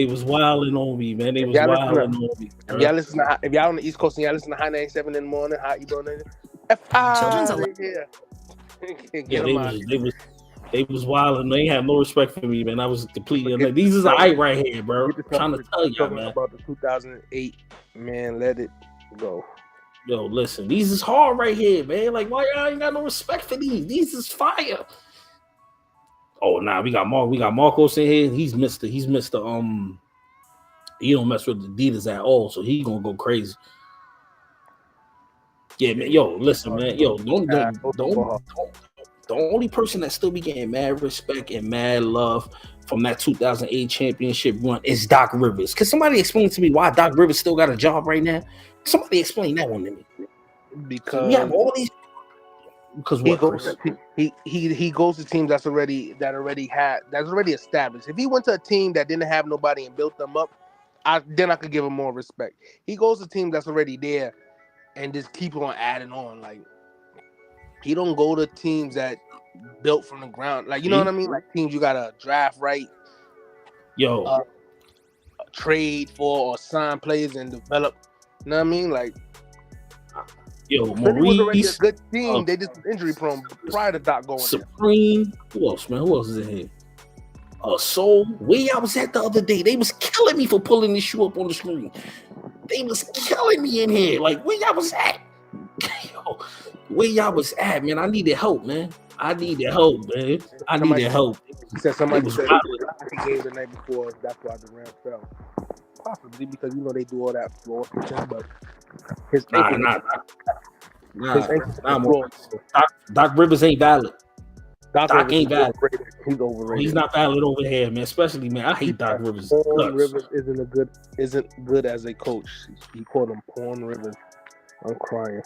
A: was wilding on me, man. They was wilding on me.
B: If y'all on the East Coast and y'all listen to High 97 in the morning, how you doing?
D: Children's
A: They was wilding. They had no respect for me, man. I was completely. These is a hype right here, bro. I'm trying to tell y'all, man.
B: About the 2008, man. Let it go.
A: Yo, listen. These is hard right here, man. Like, why y'all ain't got no respect for these? These is fire. Oh, nah, we got Marcos in here. He's Mr. He don't mess with Adidas at all, so he gonna go crazy. Yeah, man. Yo, listen, man. Yo, the only person that still be getting mad respect and mad love from that 2008 championship run is Doc Rivers. Can somebody explain to me why Doc Rivers still got a job right now? Somebody explain that one to me.
B: Because
A: we have all these. Because
B: he goes to teams that's already established. If he went to a team that didn't have nobody and built them up, then I could give him more respect. He goes to a team that's already there and just keep on adding on. Like, he don't go to teams that built from the ground. Like, you know what I mean? Like teams you gotta draft right.
A: Yo.
B: Trade for or sign players and develop. You know what I mean? Like,
A: yo,
B: Maurice was already a good team. They just injury prone prior to Doc going
A: Supreme. There. Who else, man? Who else is in here? Soul. Where y'all was at the other day? They was killing me for pulling this shoe up on the screen. They was killing me in here. Like, where y'all was at? Yo, where y'all was at, man? I needed help, man. I needed help. He
B: said somebody said he gave the night before. That's why the Rams fell. Possibly because they do all that floor pitching, but his
A: Doc Rivers ain't valid.
B: Doc
A: ain't valid.
B: He's overrated.
A: He's not valid over here, man. Especially, man, I hate Doc Rivers.
B: Pawn Rivers isn't good as a coach. He called him Pawn Rivers. I'm crying.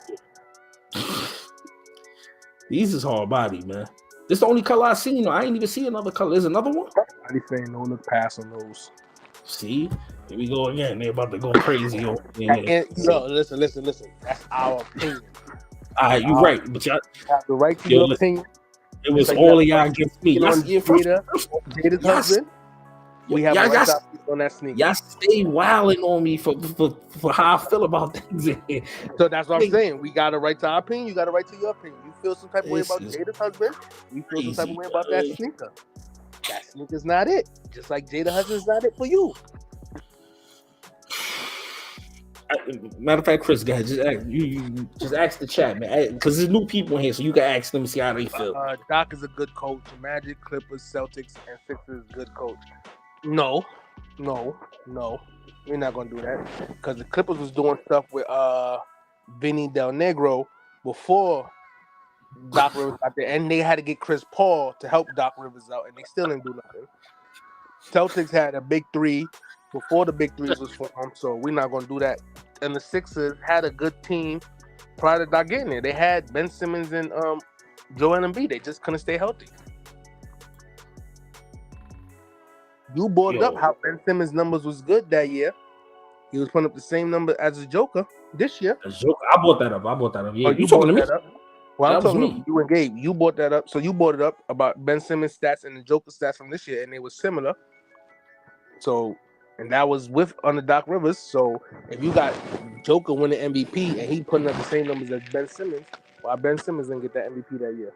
A: These is hard body, man. This the only color I seen. I ain't even see another color. There's another one.
B: I be saying no look pass on those.
A: See, here we go again. They're about to go crazy over
B: here. Yo, listen. That's our opinion.
A: All right, you're right, but y'all
B: have the right to your opinion.
A: It was like all of y'all against me.
B: Jada's husband. We have a right on that sneaker.
A: Y'all stay wilding on me for how I feel about things.
B: So that's what I'm saying. We got a right to our opinion. You got a right to your opinion. You feel some type of way about Jada's husband. We feel some type of way about that sneaker. That sneaker's not it. Just like Jada's husband's not it for you.
A: Matter of fact, Chris, guys, just ask the chat, man, because there's new people in here, so you can ask them and see how they feel.
B: Doc is a good coach. Magic, Clippers, Celtics, and Sixers good coach. No, we're not gonna do that because the Clippers was doing stuff with Vinny Del Negro before Doc Rivers got there, and they had to get Chris Paul to help Doc Rivers out, and they still didn't do nothing. Celtics had a big three before the big threes was formed, so we're not gonna do that. And the Sixers had a good team prior to Doc getting there. They had Ben Simmons and Joel Embiid. They just couldn't stay healthy. You brought up how Ben Simmons' numbers was good that year. He was putting up the same number as the Joker this year.
A: I brought that up. Yeah, you talking to me?
B: Well, I'm talking to you and Gabe. You brought that up. So you brought it up about Ben Simmons' stats and the Joker stats from this year, and they were similar. So, and that was under Doc Rivers. So if you got Joker winning MVP and he putting up the same numbers as Ben Simmons, why Ben Simmons didn't get that MVP that year?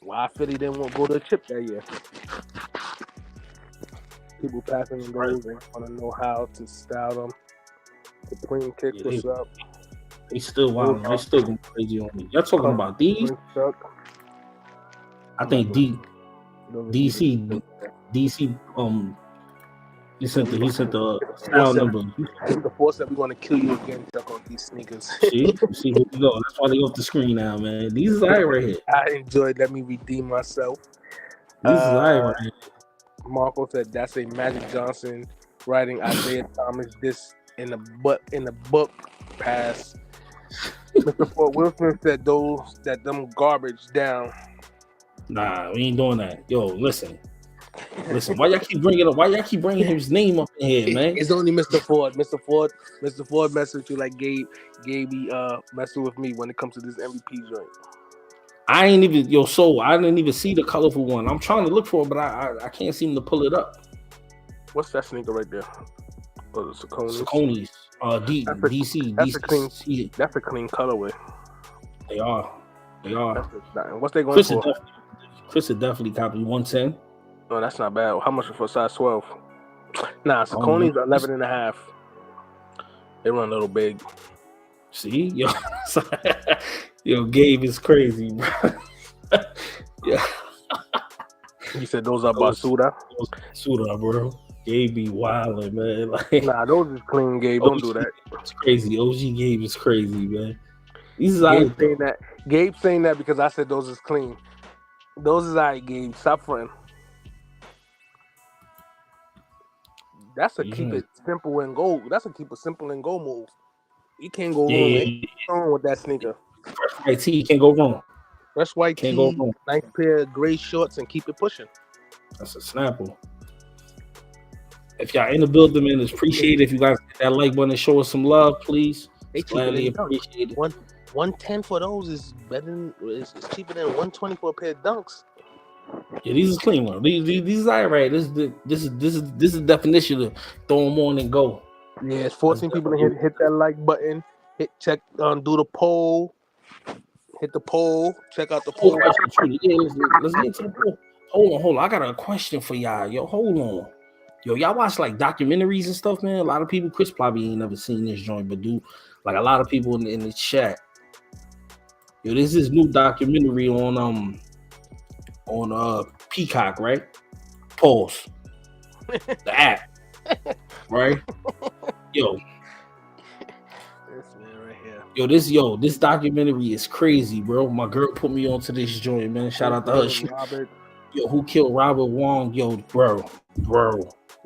B: Why Philly didn't want to go to a chip that year? People passing the goals and want to know how to style them. The clean kick, what's up?
A: They still wild. They still going crazy on me. Y'all talking about these? I think DC. He sent the style number.
B: The force that we're going to kill you again, Chuck, on these sneakers.
A: See, here we go. That's why they off the screen now, man. These is right here.
B: I enjoyed. Let me redeem myself.
A: These is right here.
B: Marco said that's a Magic Johnson writing Isaiah Thomas this in the book pass. Mr. Ford Will Smith said them garbage down.
A: Nah, we ain't doing that. Yo, listen. Why y'all keep bringing his name up in here, man?
B: It's only Mr. Ford. Mr. Ford messing with you like Gabe messing with me when it comes to this MVP joint.
A: I didn't even see the colorful one. I'm trying to look for it, but I can't seem to pull it up.
B: What's that sneaker right there? Oh, the
A: Saucony's. DC.
B: That's a clean colorway.
A: They are.
B: What's they going for?
A: Chris would definitely copy 110.
B: No, that's not bad. How much for size 12? Nah, Saucony's 11 and a half. They run a little big.
A: See? Yo, Gabe is crazy, bro. Yeah.
B: You said those are Basuda?
A: Basuda, bro. Gabe be wildin', man. Like,
B: nah, those is clean, Gabe. Don't do that.
A: It's crazy. OG Gabe is crazy, man.
B: Gabe saying that because I said those is clean. Those is all right, Gabe. Stop fronting. That's a keep it simple and go. That's a keep it simple and go move. You can't go wrong with that sneaker.
A: Fresh white tee, can't go wrong.
B: Fresh white tee, nice pair of gray shorts, and keep it pushing.
A: That's a Snapple. If y'all in the building, man, it's appreciated. If you guys hit that like button and show us some love, please.
B: They gladly appreciate it. 110 for those is better than it's cheaper than 120 for a pair of dunks.
A: Yeah, these is clean ones. These are right. This is the definition of throw them on and go.
B: Yeah, it's 14 people to hit that like button. Do the poll. Hit the poll. Check out the poll.
A: Yeah, let's get to the poll. Hold on. I got a question for y'all. Yo, hold on. Yo, y'all watch like documentaries and stuff, man. A lot of people, Chris probably ain't never seen this joint, but do like a lot of people in the chat. Yo, this is new documentary on Peacock, right? Pause. The app. Right? Yo.
B: This man right here.
A: This documentary is crazy, bro. My girl put me onto this joint, man. Shout out to her.
B: Robert.
A: Yo, who killed Robert Wong? Yo, bro.
B: Who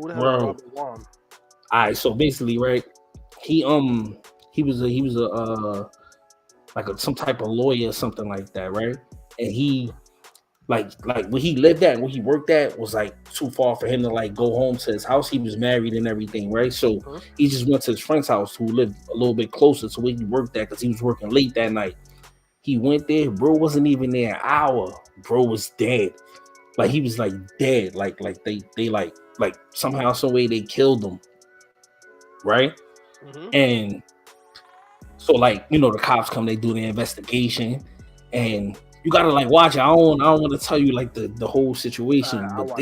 B: the hell is Robert Wong?
A: All right, so basically, right, he was some type of lawyer or something like that, right? And he like where he lived at, where he worked at was like too far for him to like go home to his house. He was married and everything, right? So he just went to his friend's house who lived a little bit closer to where he worked at because he was working late that night. He went there, bro wasn't even there an hour. Bro was dead. Like he was like dead. Like they somehow, some way they killed him. Right? And so like, the cops come, they do the investigation, and you gotta like watch it. I don't want to tell you like the whole situation, but
B: I'll watch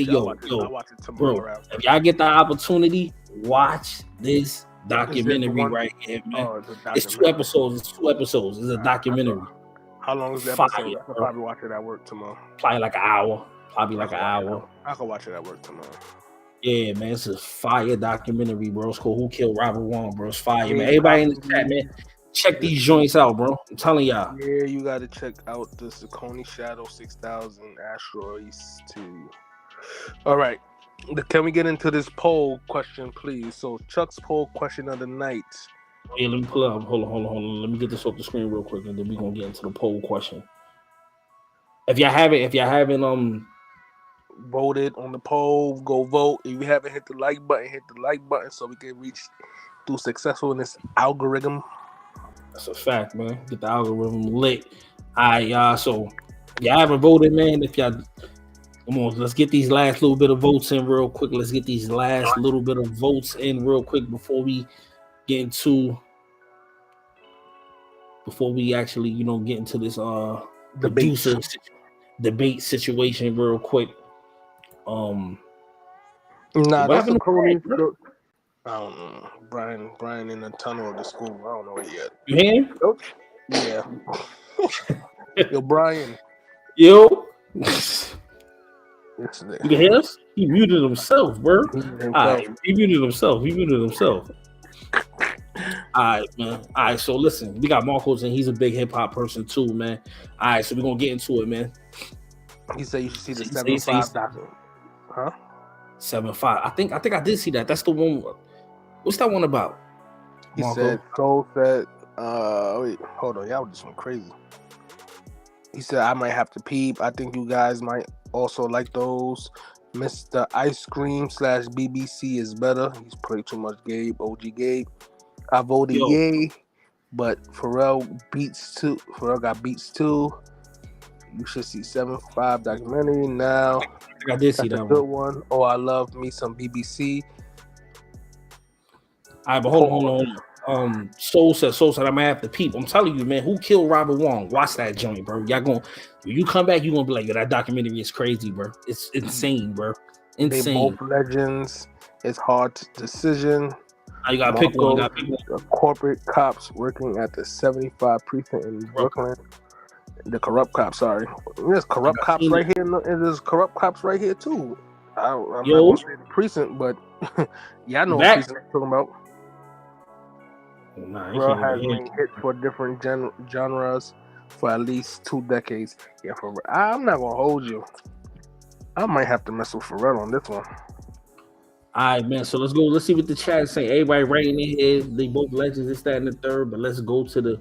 B: it tomorrow,
A: bro, if y'all get the opportunity, watch this documentary right here, man. It's 2 episodes. It's a documentary.
B: How long is the episode? I'll probably watch it at work tomorrow.
A: Probably like an hour. I
B: can watch it at work tomorrow.
A: Yeah, man, it's a fire documentary, bro. It's called Who Killed Robert Wong, bro. It's fire, man. Everybody in the chat, man, check these joints out, bro. I'm telling y'all.
B: Yeah, you got to check out the Sony Shadow 6000 Asteroids 2. All right. Can we get into this poll question, please? So Chuck's poll question of the night.
A: Yeah, let me pull it up. Hold on. Let me get this off the screen real quick, and then we're going to get into the poll question. If y'all haven't
B: voted on the poll, go vote. If you haven't hit the like button so we can do successful in this algorithm.
A: That's a fact, man. Get the algorithm lit. All right, y'all. So y'all haven't voted, man. If y'all come on, let's get these last little bit of votes in real quick. Before we get into actually, get into this debate situation real quick.
B: That's a Coney. I don't know. Brian in the tunnel of the school. I don't know it yet.
A: You hear him?
B: Yeah. Yo, Brian.
A: Yo. You can hear us? He muted himself, bro. He muted himself. All right, man. All right, so listen, we got Marcos, and he's a big hip hop person too, man. All right, so we're gonna get into it, man.
B: He said you should see the 7.5 document. Huh?
A: 7.5. I think I did see that. That's the one. What's that one about?
B: He said, Soul said, wait, hold on, y'all just went crazy. He said, I might have to peep. I think you guys might also like those. Mr. Ice Cream / BBC is better. He's played too much Gabe, OG Gabe. I voted yay, but Pharrell got beats too. You should see 7.5 documentary now.
A: I did see that
B: good one. Oh, I love me some BBC.
A: All right, but hold on. Soul said I might have to peep. I'm telling you, man, Who Killed Robert Wong? Watch that joint, bro. Y'all when you come back, you're gonna be like, yo, that documentary is crazy, bro. It's insane, bro. Insane.
B: They both legends. It's hard decision.
A: Now you gotta pick one.
B: The corporate cops working at the 75 precinct in Brooklyn. The corrupt cops, sorry. There's corrupt cops right here, and there's corrupt cops right here too. I'm not gonna say the precinct, but yeah, I know what precinct I'm talking about. Bro has been hit for different genres for at least 2 decades. Yeah, I'm not gonna hold you. I might have to mess with Pharrell on this one.
A: All right, man. So let's go. Let's see what the chat is saying. Everybody writing in here. They both legends. This, that, and the third. But let's go to the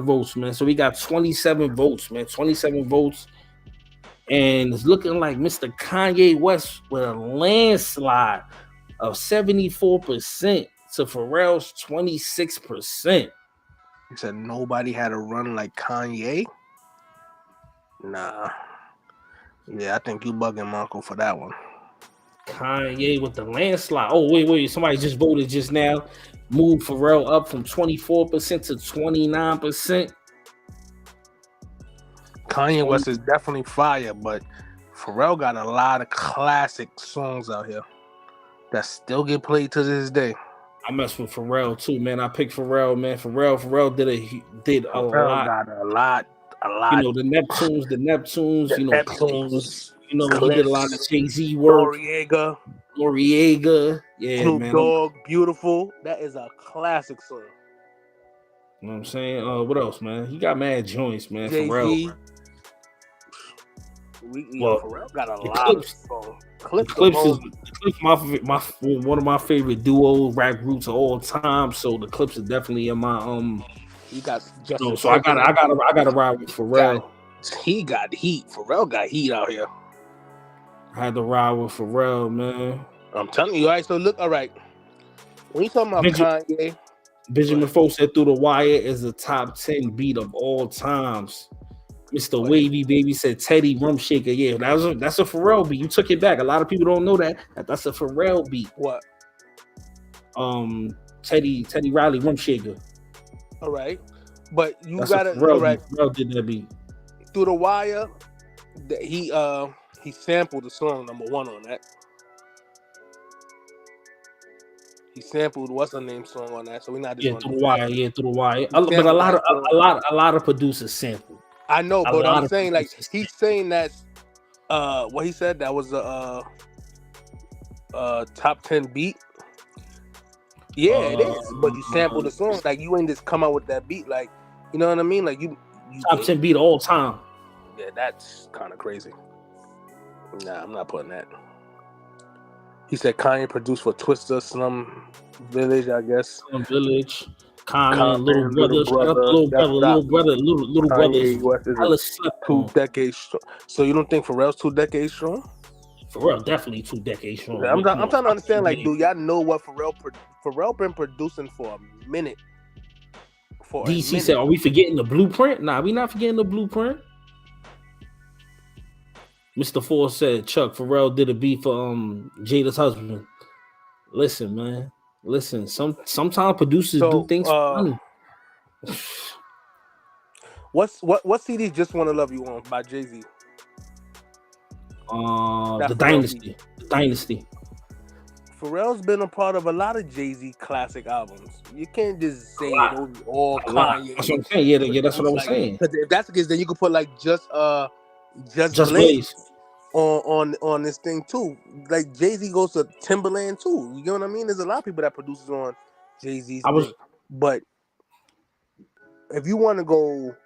A: votes, man. So we got 27 votes, man. 27 votes, and it's looking like Mr. Kanye West with a landslide of 74% to Pharrell's 26%.
B: You said nobody had a run like Kanye? Nah. Yeah, I think you bugging Marco for that one.
A: Kanye with the landslide. Oh, wait. Somebody just voted just now. Moved Pharrell up from 24% to 29%.
B: Kanye West is definitely fire, but Pharrell got a lot of classic songs out here that still get played to this day.
A: I mess with Pharrell too, man. I picked Pharrell, man. Pharrell did a lot.
B: Got a lot.
A: You know, the Neptunes.
B: Neptunes.
A: You know, he did a lot of Jay-Z work. Noriega. Yeah,
B: Snoop
A: man.
B: Dogg, Beautiful. That is a classic song.
A: You know what I'm saying? What else, man? He got mad joints, man.
B: Jay-Z.
A: Well,
B: Pharrell got a
A: the
B: lot
A: Clips,
B: of songs.
A: the
B: Clips
A: is my one of my favorite duo rap groups of all time. So the Clips is definitely in my
B: You got Justin.
A: So I gotta ride with Pharrell.
B: He got heat. Pharrell got heat out here.
A: I had to ride with Pharrell, man.
B: I'm telling you, all right. So look, all right. When you talking about Kanye,
A: Benjamin Folk said "Through the Wire" is a top 10 beat of all times. Mr. Wavy Baby said Teddy Rum Shaker. Yeah, that's a Pharrell beat. You took it back. A lot of people don't know that. That's a Pharrell beat.
B: What?
A: Teddy Riley Rum Shaker.
B: All right, but you
A: that's
B: gotta. All right,
A: Pharrell did that beat.
B: Through the Wire, he sampled the song number 1 on that. He sampled what's her name song on that, so we're not just
A: Through the Wire. Yeah, Through the Wire. But a lot of producers sample.
B: I know, but I'm saying like he's saying that's what he said that was a top 10 beat. Yeah, it is. But you sample the song, like you ain't just come out with that beat, like you know what I mean? Like you
A: top 10 beat of all time.
B: Yeah, that's kind of crazy. Nah, I'm not putting that. He said Kanye produced for Twista, Slum Village, I guess.
A: Slum Village, Common, Little Brother.
B: Is 2 decades strong. So you don't think Pharrell's 2 decades strong?
A: Pharrell definitely 2 decades strong.
B: I'm trying to understand, like, do y'all know what Pharrell been producing for a minute?
A: DC said, "Are we forgetting the Blueprint?" Nah, we not forgetting the Blueprint. Mr. Ford said, "Chuck, Pharrell did a beat for Jada's husband." Listen, man. Listen. Sometimes producers do things funny.
B: What CD Just Wanna Love You on by Jay-Z?
A: The Dynasty. The Dynasty.
B: Pharrell's been a part of a lot of Jay-Z classic albums. You can't just say those all Kanye.
A: That's what I'm saying. Yeah, that's what I was saying.
B: Because if that's the case, then you could put like Just Blaze on this thing too. Like Jay-Z goes to Timberland too. You know what I mean? There's a lot of people that produces on Jay-Z's thing. But if you want to go,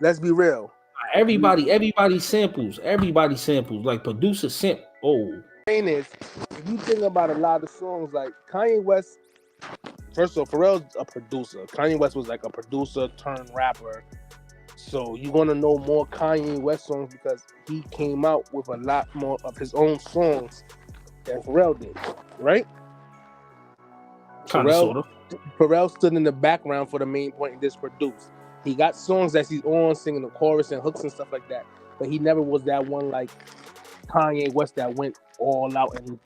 B: let's be real.
A: Everybody samples. Like producers sample. Oh.
B: Thing is, if you think about a lot of songs, like Kanye West, first of all, Pharrell's a producer. Kanye West was like a producer turned rapper. So you're gonna know more Kanye West songs because he came out with a lot more of his own songs than Pharrell did, right? Pharrell stood in the background for the main point and just produced. He got songs that he's on singing the chorus and hooks and stuff like that, but he never was that one like Kanye West that went all out and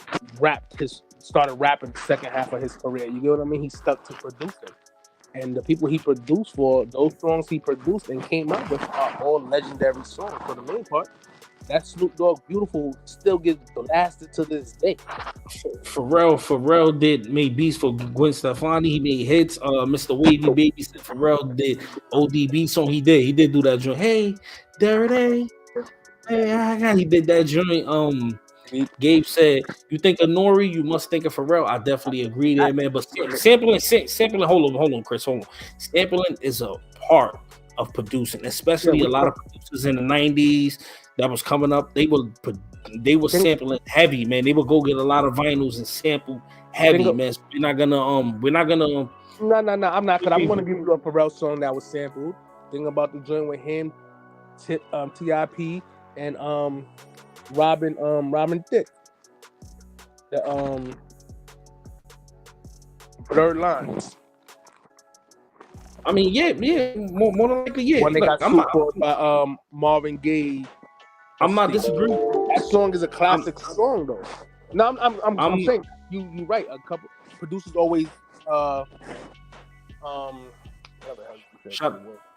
B: started rapping the second half of his career. You get what I mean? He stuck to producing. And the people he produced for, those songs he produced and came out with are all legendary songs for the main part. That Snoop Dogg Beautiful still gets blasted to this day.
A: Pharrell made beats for Gwen Stefani. He made hits. Mr. Wavy Baby said Pharrell did ODB song. He did do that joint. Hey, there it is. Hey, he did that joint. Gabe said, "You think of Nori, you must think of Pharrell." I definitely agree there, man. But sampling. Hold on, Chris. Hold on. Sampling is a part of producing, especially a lot of producers in the '90s that was coming up. They were sampling heavy, man. They would go get a lot of vinyls and sample heavy, man. So we're not gonna. No.
B: I'm not. Cause I'm gonna give you a Pharrell song that was sampled. Think about the joint with him, T.I.P. and Robin Thicke. The Blurred Lines.
A: I mean, yeah, more than likely, yeah.
B: When they got sued by Marvin Gaye.
A: I'm not disagreeing.
B: That song is a classic song, though. No, I'm saying you right. A couple producers always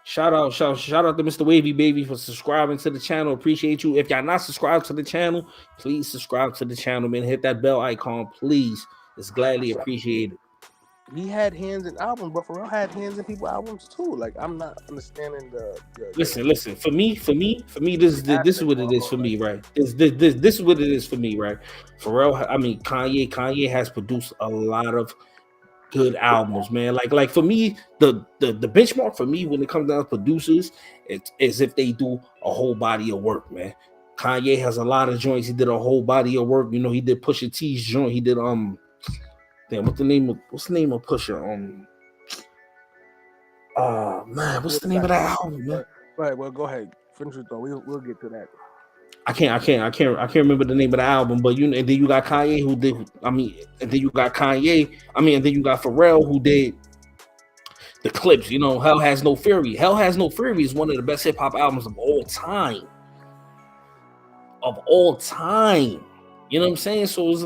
A: Shout out to Mr. Wavy Baby for subscribing to the channel. Appreciate you. If y'all not subscribed to the channel, please subscribe to the channel, man. Hit that bell icon, please. It's gladly appreciated.
B: He had hands in albums, but Pharrell had hands in people's albums too. Like I'm not understanding the
A: Listen. For me, this is what it is for me, right? This is what it is for me, right? Pharrell, I mean Kanye has produced a lot of good albums, man. Like for me, the benchmark for me when it comes down to producers, it's as if they do a whole body of work, man. Kanye has a lot of joints. He did a whole body of work. You know, he did Pusha T's joint. He did damn, what's the name of Pusha? Man, what's the name of that album, man?
B: Right, well, go ahead. Finish it though. We'll get to that.
A: I can't remember the name of the album, but and then you got Kanye who did. And then you got and then you got Pharrell who did the clips. You know, Hell Has No Fury. Hell Has No Fury is one of the best hip hop albums of all time. You know what I'm saying? So it's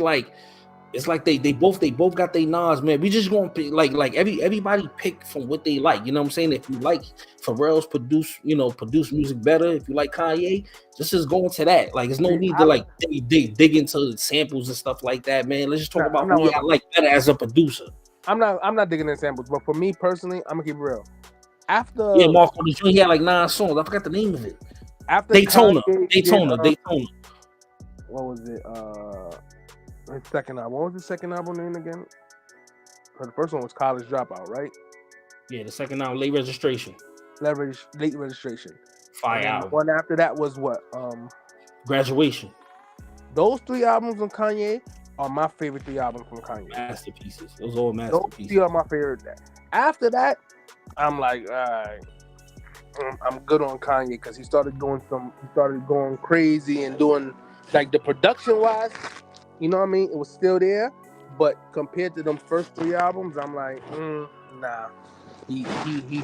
A: like they both got their nods, man. We just gonna pick like everybody pick from what they like. You know what I'm saying? If you like Pharrell's produce music better, if you like Kanye, just go into that. Like, there's no need to like dig into samples and stuff like that, man. Let's just talk about who I like better as a producer.
B: I'm not digging in samples, but for me personally, I'm gonna keep it real. After
A: Marco, the joint, he had like 9 songs. I forgot the name of it.
B: After
A: Daytona.
B: What was it? His second album. What was the second album name again? The first one was College Dropout, right?
A: Yeah, the second album, Late Registration.
B: Late Registration.
A: Fire album.
B: One after that was what?
A: Graduation.
B: Those 3 albums from Kanye are my favorite 3 albums from Kanye.
A: Masterpieces. Those all masterpieces.
B: Those 3 are my favorite. After that, I'm like, all right. I'm good on Kanye because he started going crazy and doing like the production wise, you know what I mean? It was still there, but compared to them first 3 albums, I'm like, nah. He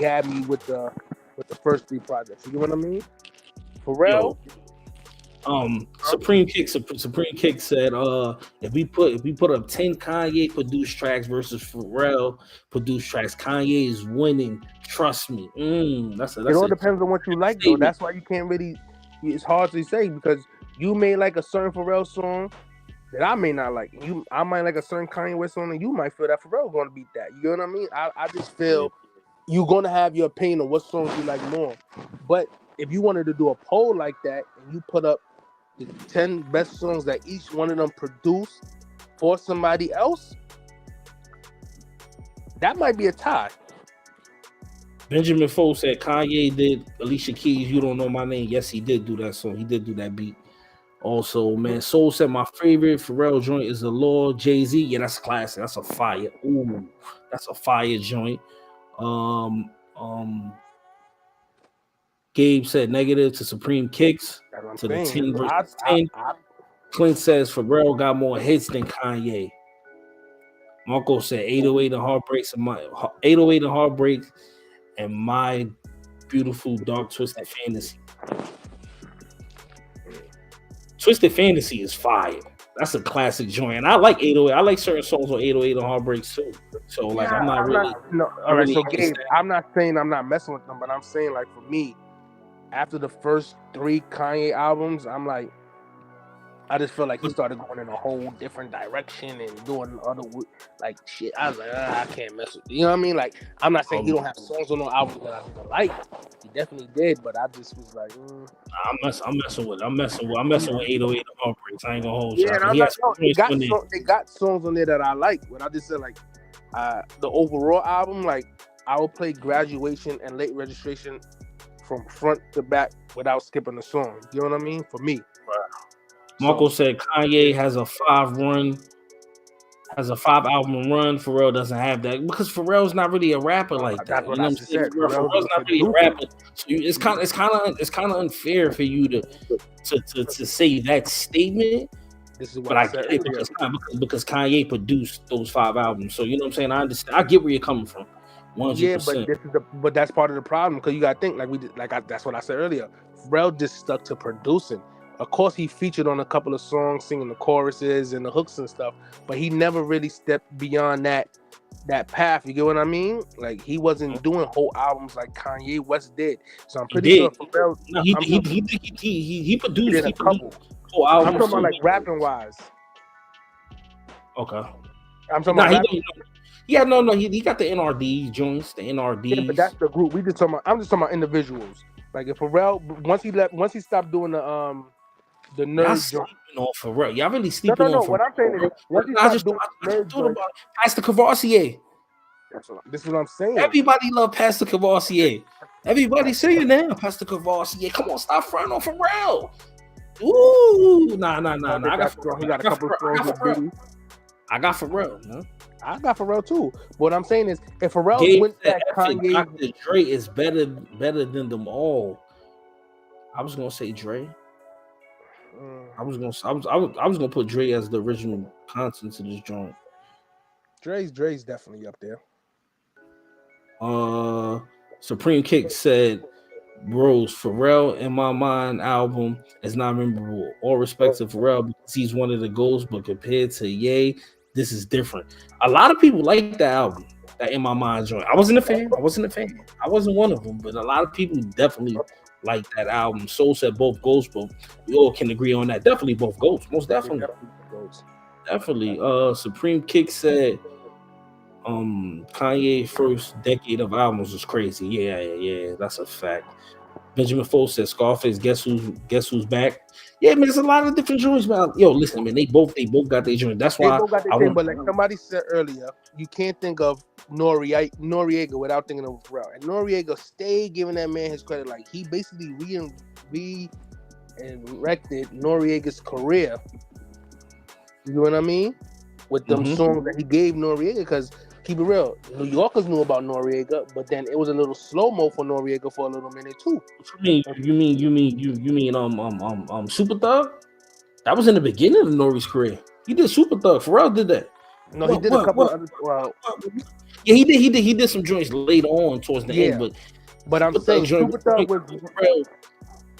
B: had me with the first 3 projects. You know what I mean? Pharrell.
A: Supreme Kick said, if we put up 10 Kanye produced tracks versus Pharrell produced tracks, Kanye is winning. Trust me. It
B: all depends on what you like, though. That's why you can't really. It's hard to say because you may like a certain Pharrell song that I may not like. I might like a certain Kanye West song, and you might feel that Pharrell going to beat that. You know what I mean? I just feel you're going to have your opinion on what songs you like more. But if you wanted to do a poll like that and you put up the 10 best songs that each one of them produced for somebody else, that might be a tie.
A: Benjamin Foe said Kanye did Alicia Keys, You Don't Know My Name. Yes, he did do that song. He did do that beat. Also, man, Soul said my favorite Pharrell joint is The Law, Jay-Z. Yeah, that's classic. That's a fire. Ooh, that's a fire joint. Gabe said negative to Supreme Kicks to the 10 versus 10. Clint says Pharrell got more hits than Kanye. Marco said 808 and Heartbreaks and my 808 and Heartbreaks and My Beautiful Dark Twisted Fantasy. Twisted Fantasy is fire. That's a classic joint. And I like 808. I like certain songs on 808 and Heartbreaks too. So like I'm not really.
B: All right, so Gabe, I'm not saying I'm not messing with them, but I'm saying like for me, after the first 3 Kanye albums, I'm like, I just feel like he started going in a whole different direction and doing other like shit. I was like, I can't mess with. You know what I mean? Like, I'm not saying he don't have songs on no album that I didn't like. He definitely did, but I just was like,
A: I'm messing with 808 and Heartbreaks. I ain't gonna hold you.
B: Yeah, they got songs on there that I like. But I just said like, the overall album, like I will play Graduation and Late Registration from front to back without skipping a song. You know what I mean? For me.
A: Marco said Kanye has a 5 album run. Pharrell doesn't have that because Pharrell's not really a rapper like that. You know what I'm saying? Pharrell's not really a rapper. So it's kind of unfair for you to say that statement.
B: This is what
A: but I get it because Kanye produced those 5 albums. So you know what I'm saying? I understand. I get where you're coming from. 100%.
B: Yeah, but that's part of the problem because you got to think that's what I said earlier. Pharrell just stuck to producing. Of course, he featured on a couple of songs, singing the choruses and the hooks and stuff, but he never really stepped beyond that path. You get what I mean? Like he wasn't doing whole albums like Kanye West did. So I'm pretty sure Pharrell.
A: No, he produced
B: a couple
A: whole albums.
B: I'm talking about like rapping wise.
A: Okay.
B: I'm talking about.
A: He got the NRD joints, the NRD.
B: Yeah, but that's the group. I'm just talking about individuals. Like if Pharrell, once he stopped doing the nerd joint.
A: On Pharrell. Y'all really sleeping on Pharrell.
B: What I'm saying is, once he stopped doing the nerd joint,
A: Pastor Cavassier.
B: This is what I'm saying.
A: Everybody love Pastor Cavassier. Everybody saying now, Pastor Cavassier. Come on, stop fronting on Pharrell. Ooh, nah. I got Pharrell.
B: He got a couple of songs with Diddy.
A: I got Pharrell, man.
B: I got Pharrell too. But what I'm saying is, if Pharrell went that Kanye,
A: Dr. Dre is better than them all. I was gonna say Dre. I was gonna put Dre as the original content to this joint.
B: Dre's definitely up there.
A: Supreme Kick said, "Bros, Pharrell in my mind album is not memorable. All respect to Pharrell because he's one of the goals, but compared to Ye, this is different." A lot of people like that album, that In My Mind joint. I wasn't a fan. I wasn't one of them, but a lot of people definitely like that album. Soul said both goals, but we all can agree on that. Definitely both goals, most definitely. Definitely. Supreme Kick said, Kanye first decade of albums was crazy. Yeah, that's a fact. Benjamin Foe said Scarface, guess who's back? Yeah, man, there's a lot of different joints, man. Yo, listen, man, they both got their joint. That's why
B: but like somebody said earlier, you can't think of Noriega without thinking of Pharrell. And Noriega stayed giving that man his credit. Like he basically re-erected Noriega's career. You know what I mean? With them songs that he gave Noriega, because keep it real, New Yorkers knew about Noriega, but then it was a little slow-mo for Noriega for a little minute too.
A: You mean Super Thug? That was in the beginning of Nori's career. He did Super Thug. Pharrell did that.
B: No, he did a couple of other.
A: Yeah, he did some joints later on towards the end,
B: but I'm saying Super Thug was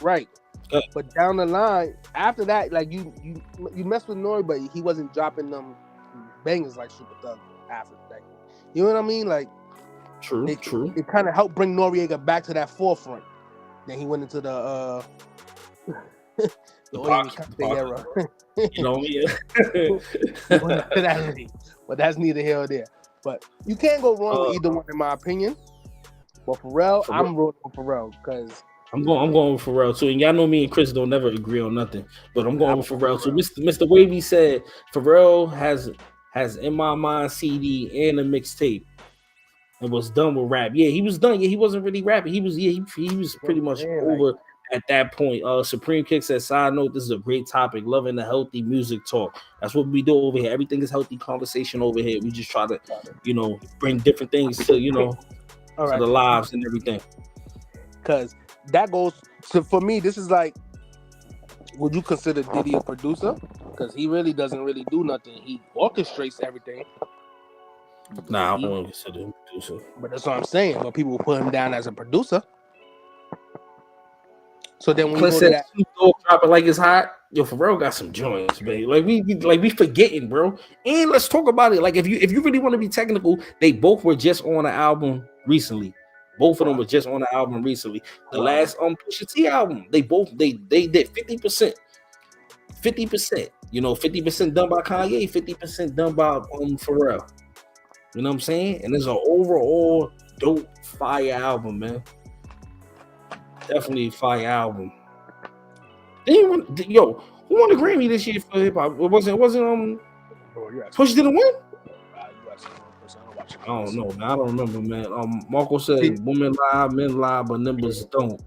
B: right. But down the line, after that, like you mess with Nori, but he wasn't dropping them bangers like Super Thug after that. You know what I mean? Like,
A: true.
B: It kind of helped bring Noriega back to that forefront. Then he went into the era.
A: You know me,
B: but that's neither here or there. But you can't go wrong with either one, in my opinion. But Pharrell, I'm rooting for Pharrell because
A: I'm going with Pharrell too. And y'all know me and Chris don't never agree on nothing, but I'm going with Pharrell too. Mr. Wavy said Pharrell has In My Mind CD and a mixtape and was done with rap. Yeah, he was done. Yeah, he wasn't really rapping. He was pretty much over at that point. Supreme Kick said, side note, this is a great topic. Loving the healthy music talk. That's what we do over here. Everything is healthy conversation over here. We just try to, bring different things to, to the lives and everything.
B: Because that goes to, for me, this is like, would you consider Diddy a producer? Because he really doesn't really do nothing. He orchestrates everything.
A: Nah, I don't consider him a producer.
B: But that's what I'm saying. But people put him down as a producer. So then when you go to that,
A: drop it like it's hot. Yo, Pharrell got some joints, baby. Like we forgetting, bro. And let's talk about it. Like if you really want to be technical, they both were just on an album recently. Both of them were just on the album recently. The last Pusha T album, they did 50%. 50%. 50% done by Kanye, 50% done by Pharrell. You know what I'm saying? And it's an overall dope fire album, man. Definitely a fire album. Who won the Grammy this year for hip hop? It wasn't Push didn't win? I don't know, man. I don't remember, man. Marco said women lie, men lie, but numbers don't.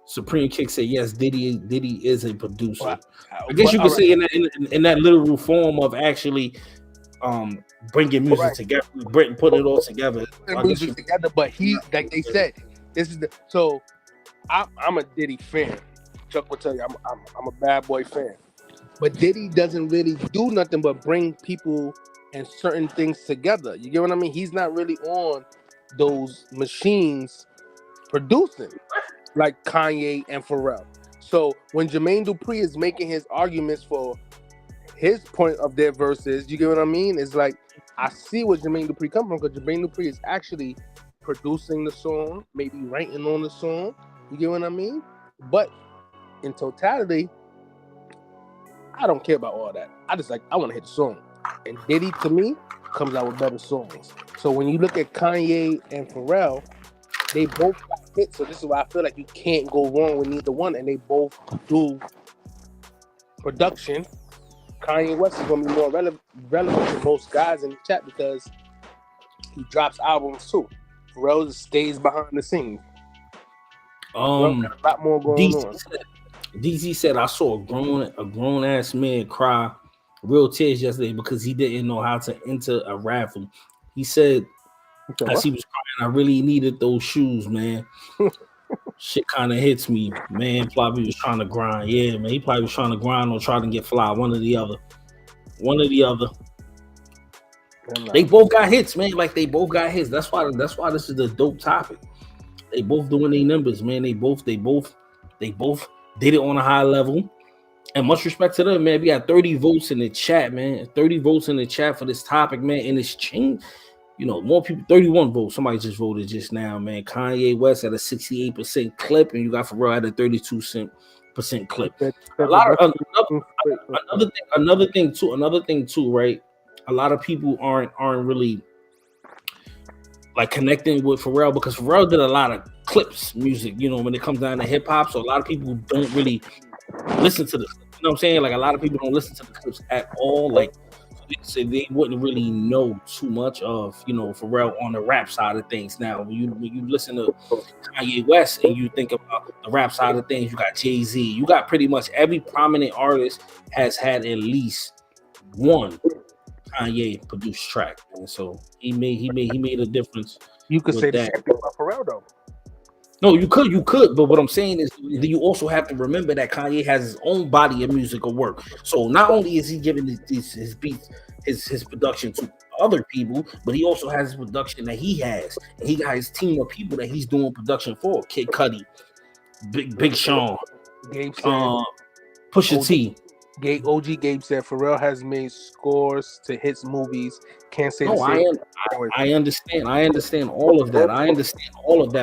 A: Supreme Kick said yes, Diddy is a producer. I guess you could say in that literal form of actually bringing music together, putting it all together.
B: But he, like they said, this is so I'm a Diddy fan. Chuck will tell you I'm a bad boy fan. But Diddy doesn't really do nothing but bring people and certain things together. You get what I mean? He's not really on those machines producing like Kanye and Pharrell. So when Jermaine Dupri is making his arguments for his point of their verses, you get what I mean? It's like I see where Jermaine Dupri comes from, because Jermaine Dupri is actually producing the song, maybe writing on the song. You get what I mean? But in totality, I don't care about all that. I want to hit the song. And Diddy, to me, comes out with better songs. So when you look at Kanye and Pharrell, they both got hits. So this is why I feel like you can't go wrong with neither one. And they both do production. Kanye West is going to be more relevant to most guys in the chat because he drops albums too. Pharrell just stays behind the scenes. Pharrell got a lot more going on.
A: DZ said, I saw a grown ass man cry real tears yesterday because he didn't know how to enter a raffle. He said, as he was crying, I really needed those shoes, man. Shit kind of hits me, man. Probably was trying to grind. Yeah, man. He probably was trying to grind or try to get fly. One or the other. They both got hits, man. Like they both got hits. That's why this is the dope topic. They both doing their numbers, man. They both did it on a high level. And much respect to them, man. We got 30 votes in the chat, man. 30 votes in the chat for this topic, man. And it's changed. You know, more people, 31 votes. Somebody just voted just now, man. Kanye West at a 68% clip, and you got Pharrell at a 32% clip. A lot of another thing too, right? A lot of people aren't really like connecting with Pharrell because Pharrell did a lot of clips music, you know, when it comes down to hip hop. So a lot of people don't really listen to this. You know what I'm saying? Like a lot of people don't listen to the clips at all. Like so they wouldn't really know too much of, you know, Pharrell on the rap side of things. Now, when you listen to Kanye West and you think about the rap side of things, you got Jay-Z. You got pretty much every prominent artist has had at least one Kanye produced track, and so he made a difference.
B: You could say that about Pharrell though.
A: No, you could, but what I'm saying is you also have to remember that Kanye has his own body of musical work. So not only is he giving his beats, his production to other people, but he also has production that he has. And he got his team of people that he's doing production for. Kid Cudi, Big Sean, Pusha T.
B: OG Gabe said Pharrell has made scores to hits movies. Can't say
A: I understand all of that.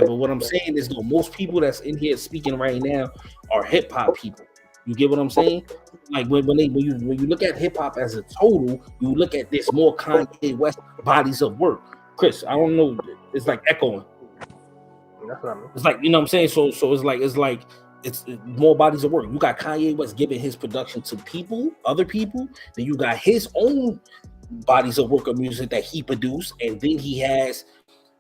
A: But what I'm saying is, though, most people that's in here speaking right now are hip hop people. You get what I'm saying? Like when you look at hip hop as a total, you look at this more Kanye West bodies of work. Chris, I don't know. It's like echoing. It's like, you know what I'm saying. So it's like. It's more bodies of work. You got Kanye West giving his production to other people. Then you got his own bodies of work of music that he produced, and then he has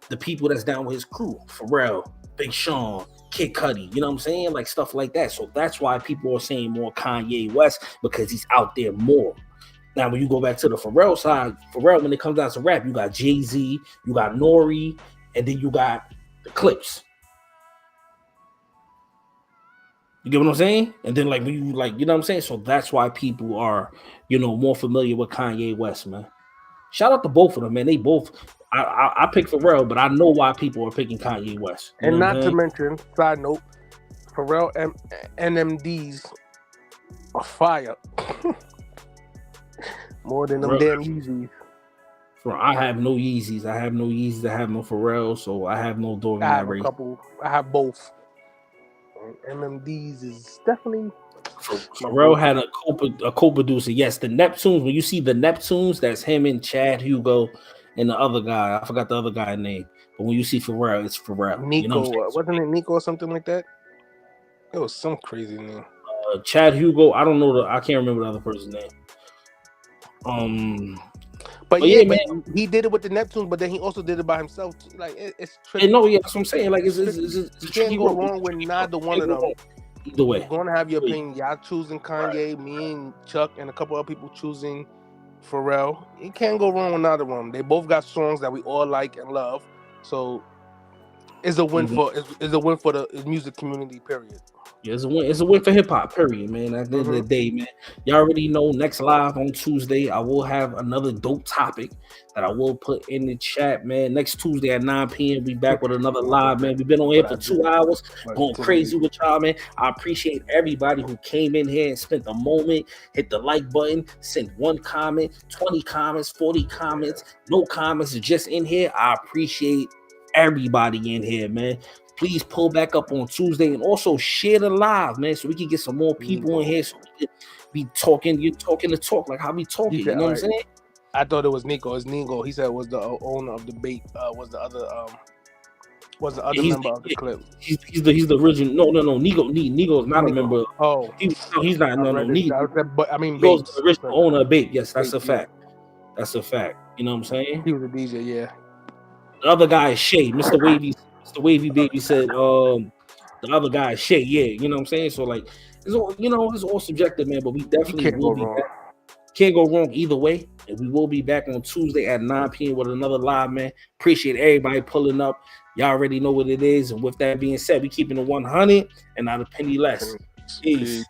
A: the people that's down with his crew: Pharrell, Big Sean, Kid Cudi. You know what I'm saying? Like stuff like that. So that's why people are saying more Kanye West, because he's out there more. Now, when you go back to the Pharrell side, when it comes down to rap, you got Jay-Z, you got Nori, and then you got the Clips. You get what I'm saying? And then, like, when you like, you know what I'm saying? So that's why people are, you know, more familiar with Kanye West, man. Shout out to both of them, man. They both, I pick Pharrell, but I know why people are picking Kanye West.
B: And not to mention, side note, Pharrell NMDs are fire. More than them damn Yeezys.
A: I have no Yeezys. I have no Pharrell, so I have no dog in that race.
B: I have both. MMDs is definitely.
A: Pharrell had a co-producer. Yes, the Neptunes. When you see the Neptunes, that's him and Chad Hugo and the other guy. I forgot the other guy's name. But when you see Pharrell, it's Pharrell.
B: Nico,
A: you know
B: wasn't it Nico or something like that? It was some crazy name.
A: Chad Hugo. I don't know I can't remember the other person's name.
B: But man, he did it with the Neptunes, but then he also did it by himself. Like it's tricky.
A: No, yeah, that's what I'm saying. Like it's
B: you can't go wrong with neither one of them.
A: Either way,
B: you're gonna have your opinion. Y'all choosing Kanye, me and Chuck, and a couple other people choosing Pharrell. You can't go wrong with neither one. They both got songs that we all like and love. So it's a win for the music community. Period.
A: Yeah, it's a win for hip hop. Period, man. At the end of the day, man. Y'all already know. Next live on Tuesday, I will have another dope topic that I will put in the chat, man. Next Tuesday at 9 p.m. we back with another live, man. We've been on here for 2 hours, going crazy with y'all, man. I appreciate everybody who came in here and spent a moment, hit the like button, sent 1 comment, 20 comments, 40 comments, no comments, just in here. I appreciate everybody in here, man. Please pull back up on Tuesday and also share the live, man, so we can get some more people in here, so we can be talking. You're talking the talk like how we talking. You know what I'm saying?
B: I thought it was Nico. It's Nico. He said was the owner of the bait. Was the other member of the clip? He's
A: the original. No. Nico is not a member.
B: Oh,
A: he's not. No. Nico.
B: But I mean,
A: Nico's the original owner of Bait. Yes, that's a fact. That's a fact. You know what I'm saying?
B: He was a DJ. Yeah.
A: The other guy is Shay. Mr. Wavy Baby said, the other guy is Shay. Yeah, you know what I'm saying? So like, it's all, you know, it's all subjective, man. But we definitely
B: can't
A: will
B: go
A: be
B: wrong.
A: back. Can't go wrong either way. And we will be back on Tuesday at 9 p.m. with another live, man. Appreciate everybody pulling up. Y'all already know what it is. And with that being said, we keeping it 100 and not a penny less. Peace.